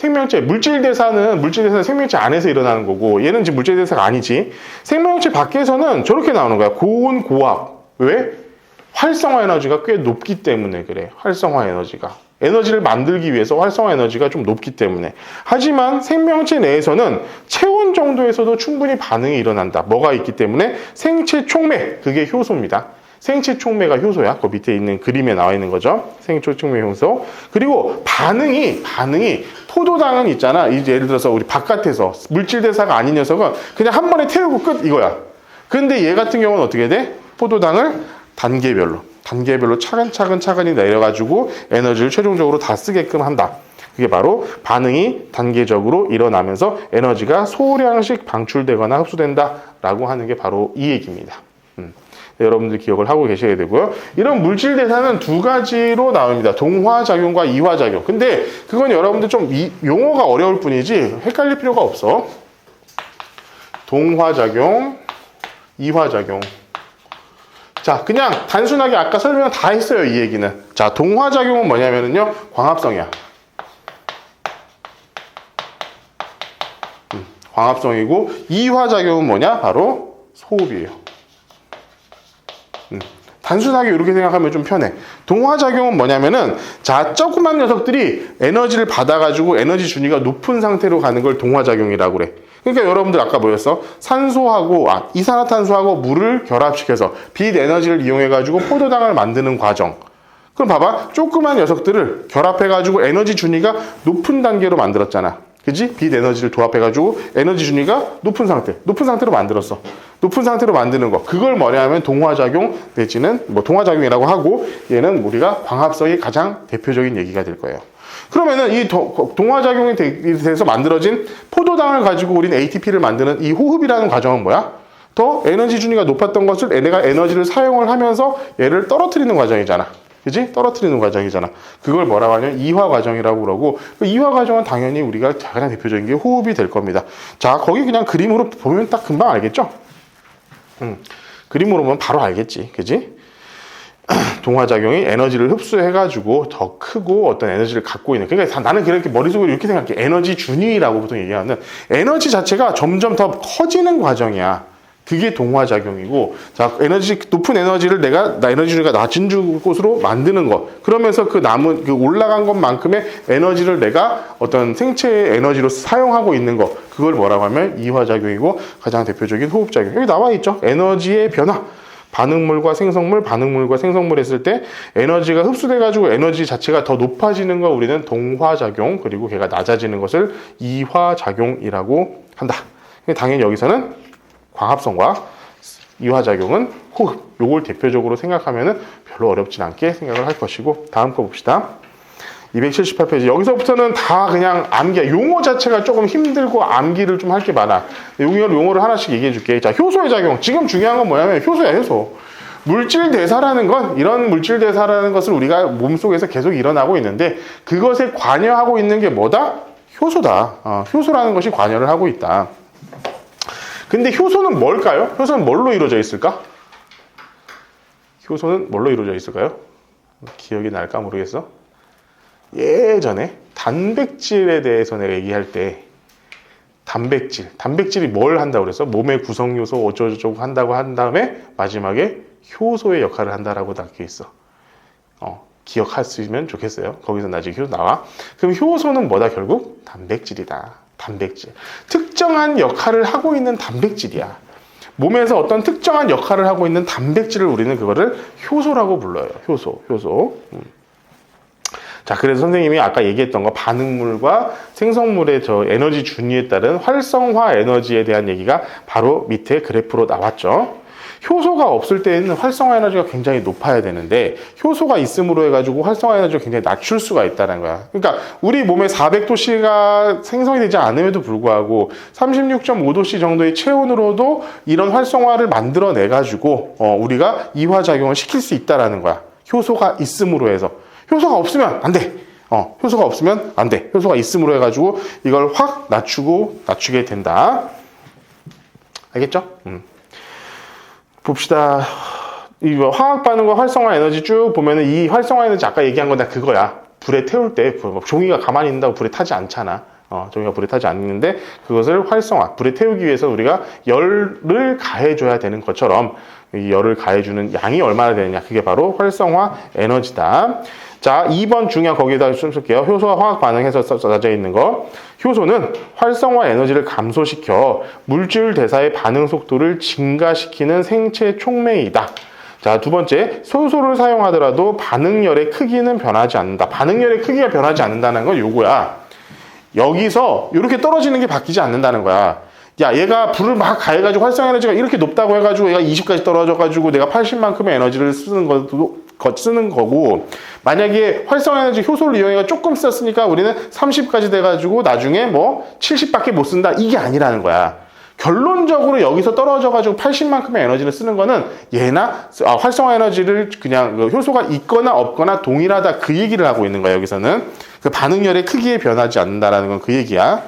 물질 대사는 생명체 안에서 일어나는 거고 얘는 지금 물질 대사가 아니지. 생명체 밖에서는 저렇게 나오는 거야. 고온 고압. 왜? 활성화 에너지가 꽤 높기 때문에 그래. 활성화 에너지를 만들기 위해서 활성화 에너지가 좀 높기 때문에. 하지만 생명체 내에서는 체온 정도에서도 충분히 반응이 일어난다. 뭐가 있기 때문에 생체 촉매, 그게 효소입니다. 생체 촉매가 효소야. 그 밑에 있는 그림에 나와 있는 거죠. 생체 촉매 효소. 그리고 반응이 포도당은 있잖아. 이제 예를 들어서 우리 바깥에서 물질 대사가 아닌 녀석은 그냥 한 번에 태우고 끝 이거야. 근데 얘 같은 경우는 어떻게 돼? 포도당을 단계별로 차근차근히 내려가지고 에너지를 최종적으로 다 쓰게끔 한다. 그게 바로 반응이 단계적으로 일어나면서 에너지가 소량씩 방출되거나 흡수된다라고 하는 게 바로 이 얘기입니다. 여러분들 기억을 하고 계셔야 되고요. 이런 물질 대사는 두 가지로 나옵니다. 동화작용과 이화작용. 근데 그건 여러분들 좀 용어가 어려울 뿐이지 헷갈릴 필요가 없어. 동화작용, 이화작용. 자, 그냥 단순하게 아까 설명 다 했어요, 이 얘기는. 자, 동화작용은 뭐냐면요, 광합성이야. 광합성이고, 이화작용은 뭐냐? 바로 소흡이에요. 단순하게 이렇게 생각하면 좀 편해. 동화작용은 뭐냐면은, 자, 조그만 녀석들이 에너지를 받아가지고 에너지 준위가 높은 상태로 가는 걸 동화작용이라고 그래. 그러니까 여러분들 아까 뭐였어? 이산화탄소하고 물을 결합시켜서 빛 에너지를 이용해가지고 포도당을 만드는 과정. 그럼 봐봐. 조그만 녀석들을 결합해가지고 에너지 준위가 높은 단계로 만들었잖아. 그지? 빛 에너지를 조합해가지고 에너지 준위가 높은 상태로 만들었어. 높은 상태로 만드는 거. 그걸 뭐냐면 동화작용 내지는 동화작용이라고 하고 얘는 우리가 광합성이 가장 대표적인 얘기가 될 거예요. 그러면은 이 동화작용에 대해서 만들어진 포도당을 가지고 우리는 ATP를 만드는 이 호흡이라는 과정은 뭐야? 더 에너지 준위가 높았던 것을 얘네가 에너지를 사용을 하면서 얘를 떨어뜨리는 과정이잖아. 그지? 떨어뜨리는 과정이잖아. 그걸 뭐라고 하냐면 이화 과정이라고 그러고 그 이화 과정은 당연히 우리가 가장 대표적인 게 호흡이 될 겁니다. 자, 거기 그냥 그림으로 보면 딱 금방 알겠죠? 그림으로 보면 바로 알겠지. 그지? 동화작용이 에너지를 흡수해가지고 더 크고 어떤 에너지를 갖고 있는. 그러니까 나는 그렇게 머릿속으로 이렇게 생각해. 에너지 준위라고 보통 얘기하는 에너지 자체가 점점 더 커지는 과정이야. 그게 동화작용이고, 자, 높은 에너지를 나 에너지 준위가 낮은 곳으로 만드는 것. 그러면서 올라간 것만큼의 에너지를 내가 어떤 생체의 에너지로 사용하고 있는 것. 그걸 뭐라고 하면 이화작용이고, 가장 대표적인 호흡작용. 여기 나와 있죠. 에너지의 변화. 반응물과 생성물 했을 때 에너지가 흡수돼가지고 에너지 자체가 더 높아지는 걸 우리는 동화작용, 그리고 걔가 낮아지는 것을 이화작용이라고 한다. 당연히 여기서는 광합성과 이화작용은 호흡. 요걸 대표적으로 생각하면은 별로 어렵진 않게 생각을 할 것이고, 다음 거 봅시다. 278페이지. 여기서부터는 다 그냥 암기야. 용어 자체가 조금 힘들고 암기를 좀 할 게 많아. 용어를 하나씩 얘기해 줄게. 자, 효소의 작용. 지금 중요한 건 뭐냐면 효소야, 효소. 물질 대사라는 건, 이런 물질 대사라는 것을 우리가 몸속에서 계속 일어나고 있는데 그것에 관여하고 있는 게 뭐다? 효소다. 효소라는 것이 관여를 하고 있다. 근데 효소는 뭘까요? 효소는 뭘로 이루어져 있을까? 효소는 뭘로 이루어져 있을까요? 기억이 날까 모르겠어. 예전에 단백질에 대해서 내가 얘기할 때 단백질이 뭘 한다고 그랬어? 몸의 구성요소 어쩌고저쩌고 한다고 한 다음에 마지막에 효소의 역할을 한다라고 닦여 있어. 기억하시면 좋겠어요. 거기서 나중에 효소 나와. 그럼 효소는 뭐다? 결국 단백질이다. 단백질. 특정한 역할을 하고 있는 단백질이야. 몸에서 어떤 특정한 역할을 하고 있는 단백질을 우리는 그거를 효소라고 불러요. 효소. 자, 그래서 선생님이 아까 얘기했던 거 반응물과 생성물의 저 에너지 준위에 따른 활성화 에너지에 대한 얘기가 바로 밑에 그래프로 나왔죠. 효소가 없을 때에는 활성화 에너지가 굉장히 높아야 되는데 효소가 있음으로 해가지고 활성화 에너지가 굉장히 낮출 수가 있다는 거야. 그러니까 우리 몸에 400도씨가 생성이 되지 않음에도 불구하고 36.5도씨 정도의 체온으로도 이런 활성화를 만들어내가지고 우리가 이화작용을 시킬 수 있다는 거야. 효소가 있음으로 해서. 효소가 없으면 안 돼. 효소가 없으면 안 돼. 효소가 있음으로 해가지고 이걸 확 낮추게 된다. 알겠죠? 봅시다. 이거 화학 반응과 활성화 에너지 쭉 보면은 이 활성화 에너지 아까 얘기한 건 다 그거야. 불에 태울 때 종이가 가만히 있는다고 불에 타지 않잖아. 종이가 불에 타지 않는데 그것을 활성화, 불에 태우기 위해서 우리가 열을 가해줘야 되는 것처럼 이 열을 가해주는 양이 얼마나 되느냐. 그게 바로 활성화 에너지다. 자, 2번 중요한 거기에다 좀 쓸게요. 효소와 화학 반응해서 써져 있는 거. 효소는 활성화 에너지를 감소시켜 물질 대사의 반응 속도를 증가시키는 생체 촉매이다. 자, 두 번째, 효소를 사용하더라도 반응열의 크기는 변하지 않는다. 반응열의 크기가 변하지 않는다는 건 요거야. 여기서 이렇게 떨어지는 게 바뀌지 않는다는 거야. 야, 얘가 불을 막 가해가지고 활성화 에너지가 이렇게 높다고 해가지고 얘가 20까지 떨어져가지고 내가 80만큼의 에너지를 쓰는 거고, 만약에 활성화 에너지 효소를 이용해가 조금 썼으니까 우리는 30까지 돼가지고 나중에 뭐 70밖에 못 쓴다. 이게 아니라는 거야. 결론적으로 여기서 떨어져가지고 80만큼의 에너지를 쓰는 거는 얘나 활성화 에너지를 그냥 효소가 있거나 없거나 동일하다. 그 얘기를 하고 있는 거야. 여기서는 그 반응열의 크기에 변하지 않는다라는 건 그 얘기야.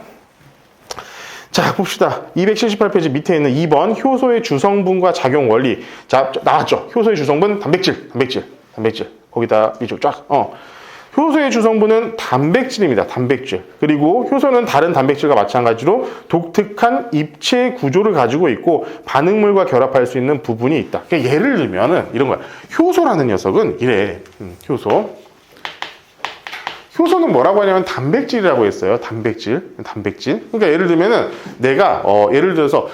자, 봅시다. 278페이지 밑에 있는 2번 효소의 주성분과 작용 원리. 자, 나왔죠. 효소의 주성분 단백질. 거기다 이쪽 쫙. 효소의 주성분은 단백질입니다. 단백질. 그리고 효소는 다른 단백질과 마찬가지로 독특한 입체 구조를 가지고 있고 반응물과 결합할 수 있는 부분이 있다. 그러니까 예를 들면은 이런 거야. 효소라는 녀석은 이래. 효소는 뭐라고 하냐면 단백질이라고 했어요. 단백질. 그러니까 예를 들면은 내가 예를 들어서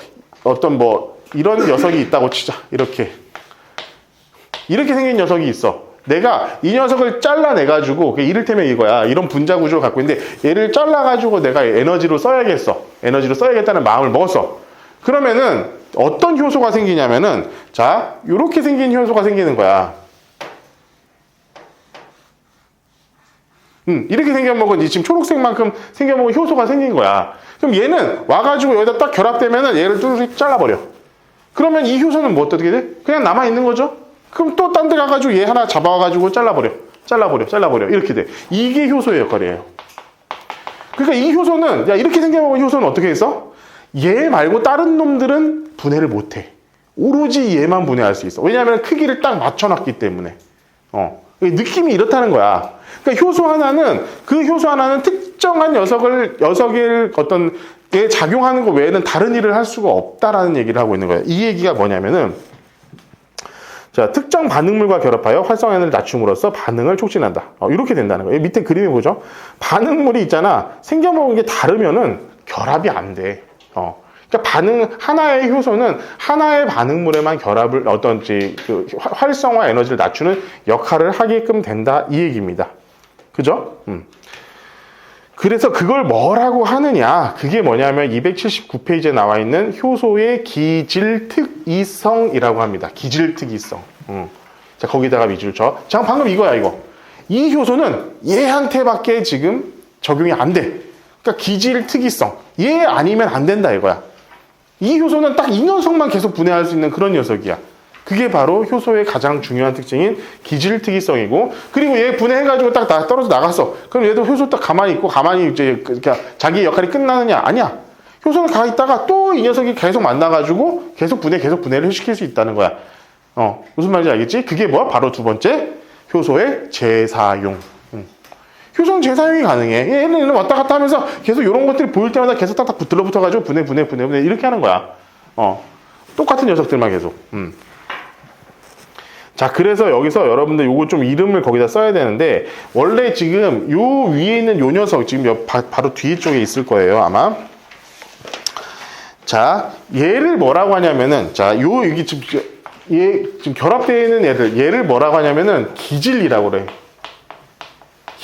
어떤 뭐 이런 녀석이 있다고 치자. 이렇게 생긴 녀석이 있어. 내가 이 녀석을 잘라내가지고 이를테면 이거야. 이런 분자 구조를 갖고 있는데 얘를 잘라가지고 내가 에너지로 써야겠어. 에너지로 써야겠다는 마음을 먹었어. 그러면은 어떤 효소가 생기냐면은 자, 요렇게 생긴 효소가 생기는 거야. 이렇게 생겨먹은 지금 초록색만큼 생겨먹은 효소가 생긴 거야. 그럼 얘는 와가지고 여기다 딱 결합되면은 얘를 뚜루룩 잘라버려. 그러면 이 효소는 뭐 어떻게 돼? 그냥 남아있는 거죠? 그럼 또 딴 데 가가지고 얘 하나 잡아와가지고 잘라버려. 이렇게 돼. 이게 효소의 역할이에요. 그러니까 이 효소는, 야, 이렇게 생겨먹은 효소는 어떻게 했어? 얘 말고 다른 놈들은 분해를 못해. 오로지 얘만 분해할 수 있어. 왜냐하면 크기를 딱 맞춰놨기 때문에. 느낌이 이렇다는 거야. 그러니까 그 효소 하나는 특정한 녀석의 어떤 게 작용하는 거 외에는 다른 일을 할 수가 없다라는 얘기를 하고 있는 거야. 이 얘기가 뭐냐면은, 자, 특정 반응물과 결합하여 활성화 에너지를 낮춤으로써 반응을 촉진한다. 이렇게 된다는 거예요. 밑에 그림이 보죠? 반응물이 있잖아. 생겨먹은 게 다르면은 결합이 안 돼. 그러니까 하나의 효소는 하나의 반응물에만 결합을 활성화 에너지를 낮추는 역할을 하게끔 된다. 이 얘기입니다. 그죠? 그래서 그걸 뭐라고 하느냐? 그게 뭐냐면 279페이지에 나와 있는 효소의 기질특이성이라고 합니다. 기질특이성. 자, 거기다가 위주를 쳐. 자, 방금 이거야, 이거. 이 효소는 얘한테밖에 지금 적용이 안 돼. 그러니까 기질특이성. 얘 아니면 안 된다, 이거야. 이 효소는 딱 이 녀석만 계속 분해할 수 있는 그런 녀석이야. 그게 바로 효소의 가장 중요한 특징인 기질특이성이고, 그리고 얘 분해해가지고 딱 떨어져 나갔어. 그럼 얘도 효소 딱 가만히 있고, 가만히 이제 자기 역할이 끝나느냐? 아니야. 효소는 가 있다가 또 이 녀석이 계속 만나가지고 계속 분해를 시킬 수 있다는 거야. 무슨 말인지 알겠지? 그게 뭐야? 바로 두 번째, 효소의 재사용. 효소는 재사용이 가능해. 얘는 왔다 갔다 하면서 계속 이런 것들이 보일 때마다 계속 딱딱 들러붙어가지고 분해 이렇게 하는 거야. 똑같은 녀석들만 계속. 자, 그래서 여기서 여러분들 요거 좀 이름을 거기다 써야 되는데, 원래 지금 요 위에 있는 요 녀석, 지금 바로 뒤에 쪽에 있을 거예요, 아마. 자, 얘를 뭐라고 하냐면은, 자, 여기 지금 결합되어 있는 얘를 뭐라고 하냐면은, 기질이라고 그래.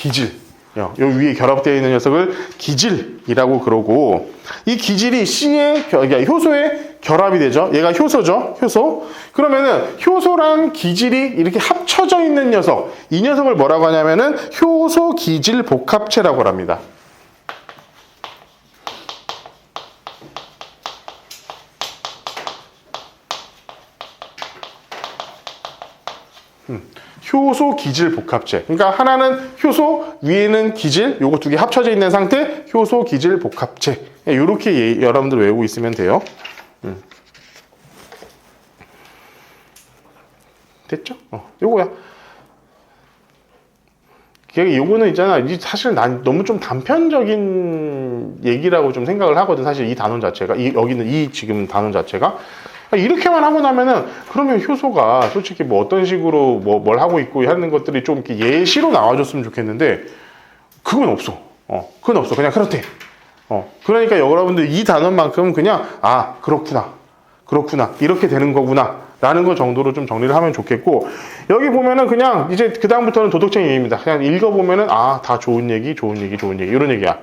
기질. 요 위에 결합되어 있는 녀석을 기질이라고 그러고, 이 기질이 C의 그러니까 효소에 결합이 되죠. 얘가 효소죠. 효소. 그러면은 효소랑 기질이 이렇게 합쳐져 있는 녀석, 이 녀석을 뭐라고 하냐면은 효소 기질 복합체라고 합니다. 효소 기질 복합체. 그러니까 하나는 효소, 위에는 기질, 요거 두 개 합쳐져 있는 상태, 효소 기질 복합체. 이렇게 여러분들 외우고 있으면 돼요. 됐죠? 요거야. 요거는 있잖아. 사실 난 너무 좀 단편적인 얘기라고 좀 생각을 하거든. 사실 이 단원 자체가, 여기는 이 지금 단원 자체가. 이렇게만 하고 나면은, 그러면 효소가 솔직히 뭐 어떤 식으로 뭘 하고 있고 하는 것들이 좀 이렇게 예시로 나와줬으면 좋겠는데, 그건 없어. 그건 없어. 그냥 그렇대. 그러니까 여러분들 이 단원만큼은 그냥, 아, 그렇구나. 이렇게 되는 거구나. 라는 거 정도로 좀 정리를 하면 좋겠고, 여기 보면은 그냥 이제 그다음부터는 도덕적인 얘기입니다. 그냥 읽어보면은, 아, 다 좋은 얘기, 이런 얘기야.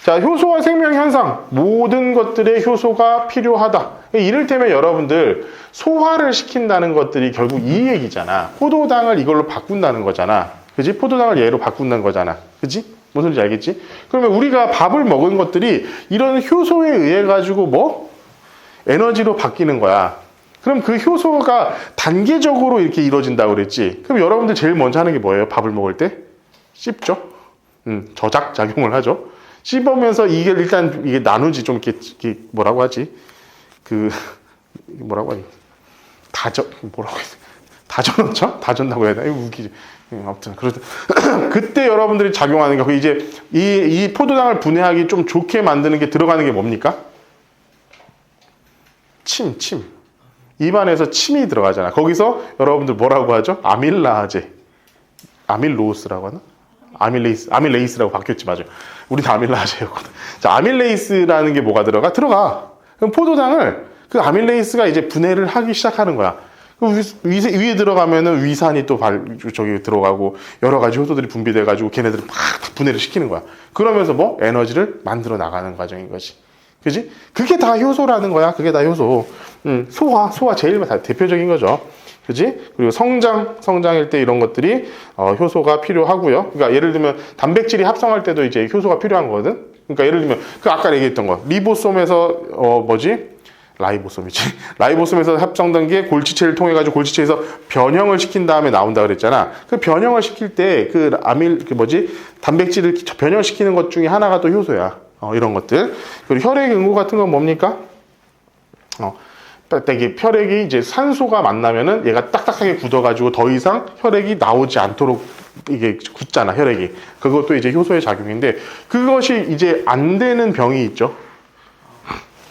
자, 효소와 생명 현상, 모든 것들의 효소가 필요하다. 이를테면 여러분들 소화를 시킨다는 것들이 결국 이 얘기잖아. 포도당을 이걸로 바꾼다는 거잖아. 그지? 포도당을 얘로 바꾼다는 거잖아. 그지? 무슨 소리인지 알겠지? 그러면 우리가 밥을 먹은 것들이 이런 효소에 의해 가지고 뭐? 에너지로 바뀌는 거야. 그럼 그 효소가 단계적으로 이렇게 이루어진다고 그랬지. 그럼 여러분들 제일 먼저 하는 게 뭐예요? 밥을 먹을 때? 씹죠? 저작 작용을 하죠. 씹으면서 이게 일단 이게 나누지 좀 이렇게 뭐라고 하지? 뭐라고 하지? 다져놓죠? 다졌다고 해야 되나? 웃기지. 아무튼 그때 여러분들이 작용하는 게 이제 이 포도당을 분해하기 좀 좋게 만드는 게 들어가는 게 뭡니까? 침. 입안에서 침이 들어가잖아. 거기서 여러분들 뭐라고 하죠? 아밀라제. 아밀로스라고 하나? 아밀레이스라고 바뀌었지, 맞아. 우리도 아밀라제였거든. 자, 아밀레이스라는 게 뭐가 들어가? 그럼 포도당을 그 아밀레이스가 이제 분해를 하기 시작하는 거야. 위에 들어가면은 위산이 또 저기 들어가고 여러 가지 효소들이 분비돼가지고 걔네들이 막 분해를 시키는 거야. 그러면서 뭐 에너지를 만들어 나가는 과정인 거지. 그지? 그게 다 효소라는 거야. 그게 다 효소. 소화 제일 대표적인 거죠. 그지? 그리고 성장일 때 이런 것들이 효소가 필요하고요. 그러니까 예를 들면 단백질이 합성할 때도 이제 효소가 필요한 거거든. 그러니까 예를 들면 그 아까 얘기했던 거 리보솜에서 라이보솜에서 합성된 게 골지체를 통해 가지고 골지체에서 변형을 시킨 다음에 나온다 그랬잖아. 그 변형을 시킬 때 단백질을 변형시키는 것 중에 하나가 또 효소야. 이런 것들. 그리고 혈액 응고 같은 건 뭡니까? 혈액이 이제 산소가 만나면은 얘가 딱딱하게 굳어가지고 더 이상 혈액이 나오지 않도록 이게 굳잖아, 혈액이. 그것도 이제 효소의 작용인데, 그것이 이제 안 되는 병이 있죠.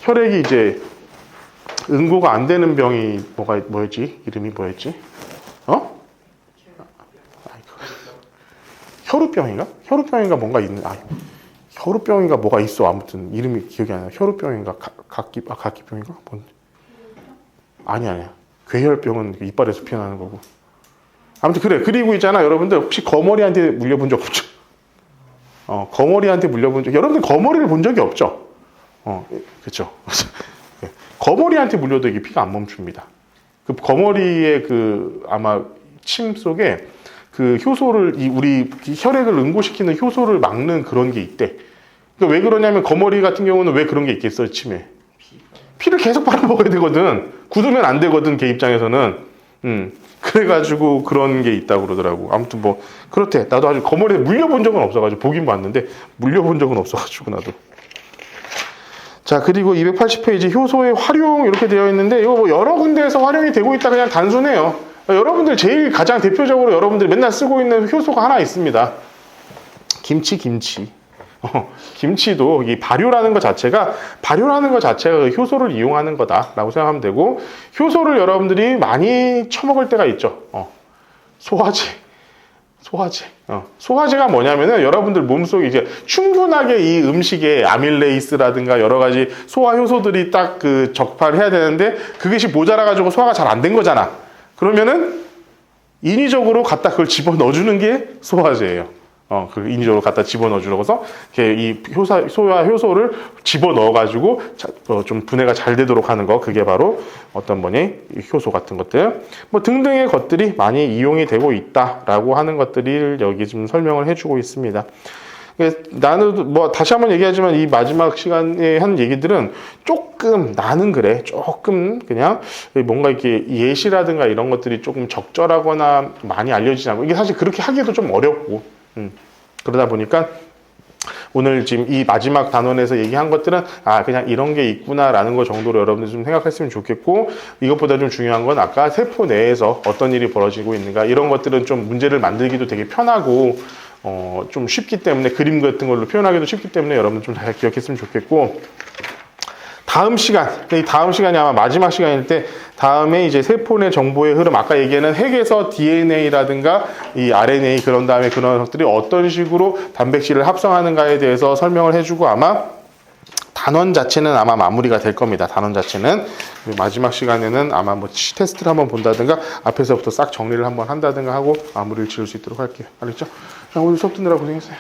혈액이 이제 응고가 안 되는 병이 뭐였지? 이름이 뭐였지? 혈우병인가 뭔가 있는, 혈우병인가 뭐가 있어. 아무튼 이름이 기억이 안 나. 혈우병인가 각기병인가? 아니야. 괴혈병은 이빨에서 피어나는 거고. 아무튼 그래. 그리고 있잖아. 여러분들 혹시 거머리한테 물려본 적 없죠? 거머리한테 물려본 적, 여러분들 거머리를 본 적이 없죠? 그렇죠. 거머리한테 물려도 이게 피가 안 멈춥니다. 그 거머리의 아마 침 속에 그 효소를, 우리 혈액을 응고시키는 효소를 막는 그런 게 있대. 그러니까 왜 그러냐면 거머리 같은 경우는 왜 그런 게 있겠어, 침에. 피를 계속 빨아먹어야 되거든. 굳으면 안 되거든, 걔 입장에서는. 그래가지고 그런 게 있다고 그러더라고. 아무튼 그렇대. 나도 아직 거머리에 물려본 적은 없어가지고, 보긴 봤는데, 물려본 적은 없어가지고, 나도. 자, 그리고 280페이지 효소의 활용 이렇게 되어 있는데, 이거 여러 군데에서 활용이 되고 있다. 그냥 단순해요. 여러분들 제일 가장 대표적으로 여러분들이 맨날 쓰고 있는 효소가 하나 있습니다. 김치. 김치도 이 발효라는 것 자체가 효소를 이용하는 거다라고 생각하면 되고, 효소를 여러분들이 많이 처먹을 때가 있죠. 소화제. 소화제가 뭐냐면은 여러분들 몸속에 이제 충분하게 이 음식에 아밀레이스라든가 여러 가지 소화 효소들이 딱 적발을 해야 되는데, 그것이 모자라가지고 소화가 잘 안 된 거잖아. 그러면은 인위적으로 갖다 그걸 집어 넣어주는 게 소화제예요. 그 인위적으로 갖다 집어넣어 주고서 이렇게 이 소와 효소를 집어넣어 가지고 좀 분해가 잘 되도록 하는 거, 그게 바로 어떤 뭐니 효소 같은 것들 뭐 등등의 것들이 많이 이용이 되고 있다라고 하는 것들을 여기 좀 설명을 해주고 있습니다. 나는 뭐 다시 한번 얘기하지만 이 마지막 시간에 한 얘기들은 조금 나는 그래 조금 그냥 뭔가 이렇게 예시라든가 이런 것들이 조금 적절하거나 많이 알려지지 않고, 이게 사실 그렇게 하기도 좀 어렵고 그러다 보니까 오늘 지금 이 마지막 단원에서 얘기한 것들은 그냥 이런 게 있구나라는 거 정도로 여러분들 좀 생각했으면 좋겠고, 이것보다 좀 중요한 건 아까 세포 내에서 어떤 일이 벌어지고 있는가 이런 것들은 좀 문제를 만들기도 되게 편하고 좀 쉽기 때문에, 그림 같은 걸로 표현하기도 쉽기 때문에 여러분 좀 잘 기억했으면 좋겠고, 다음 시간이 아마 마지막 시간일 때 다음에 이제 세포 내 정보의 흐름, 아까 얘기하는 핵에서 DNA라든가 이 RNA 그런 다음에 그런 것들이 어떤 식으로 단백질을 합성하는가에 대해서 설명을 해주고, 아마 단원 자체는 아마 마무리가 될 겁니다. 단원 자체는 마지막 시간에는 아마 뭐 테스트를 한번 본다든가 앞에서부터 싹 정리를 한번 한다든가 하고 마무리를 지을 수 있도록 할게요. 알겠죠? 오늘 수업 듣느라 고생했어요.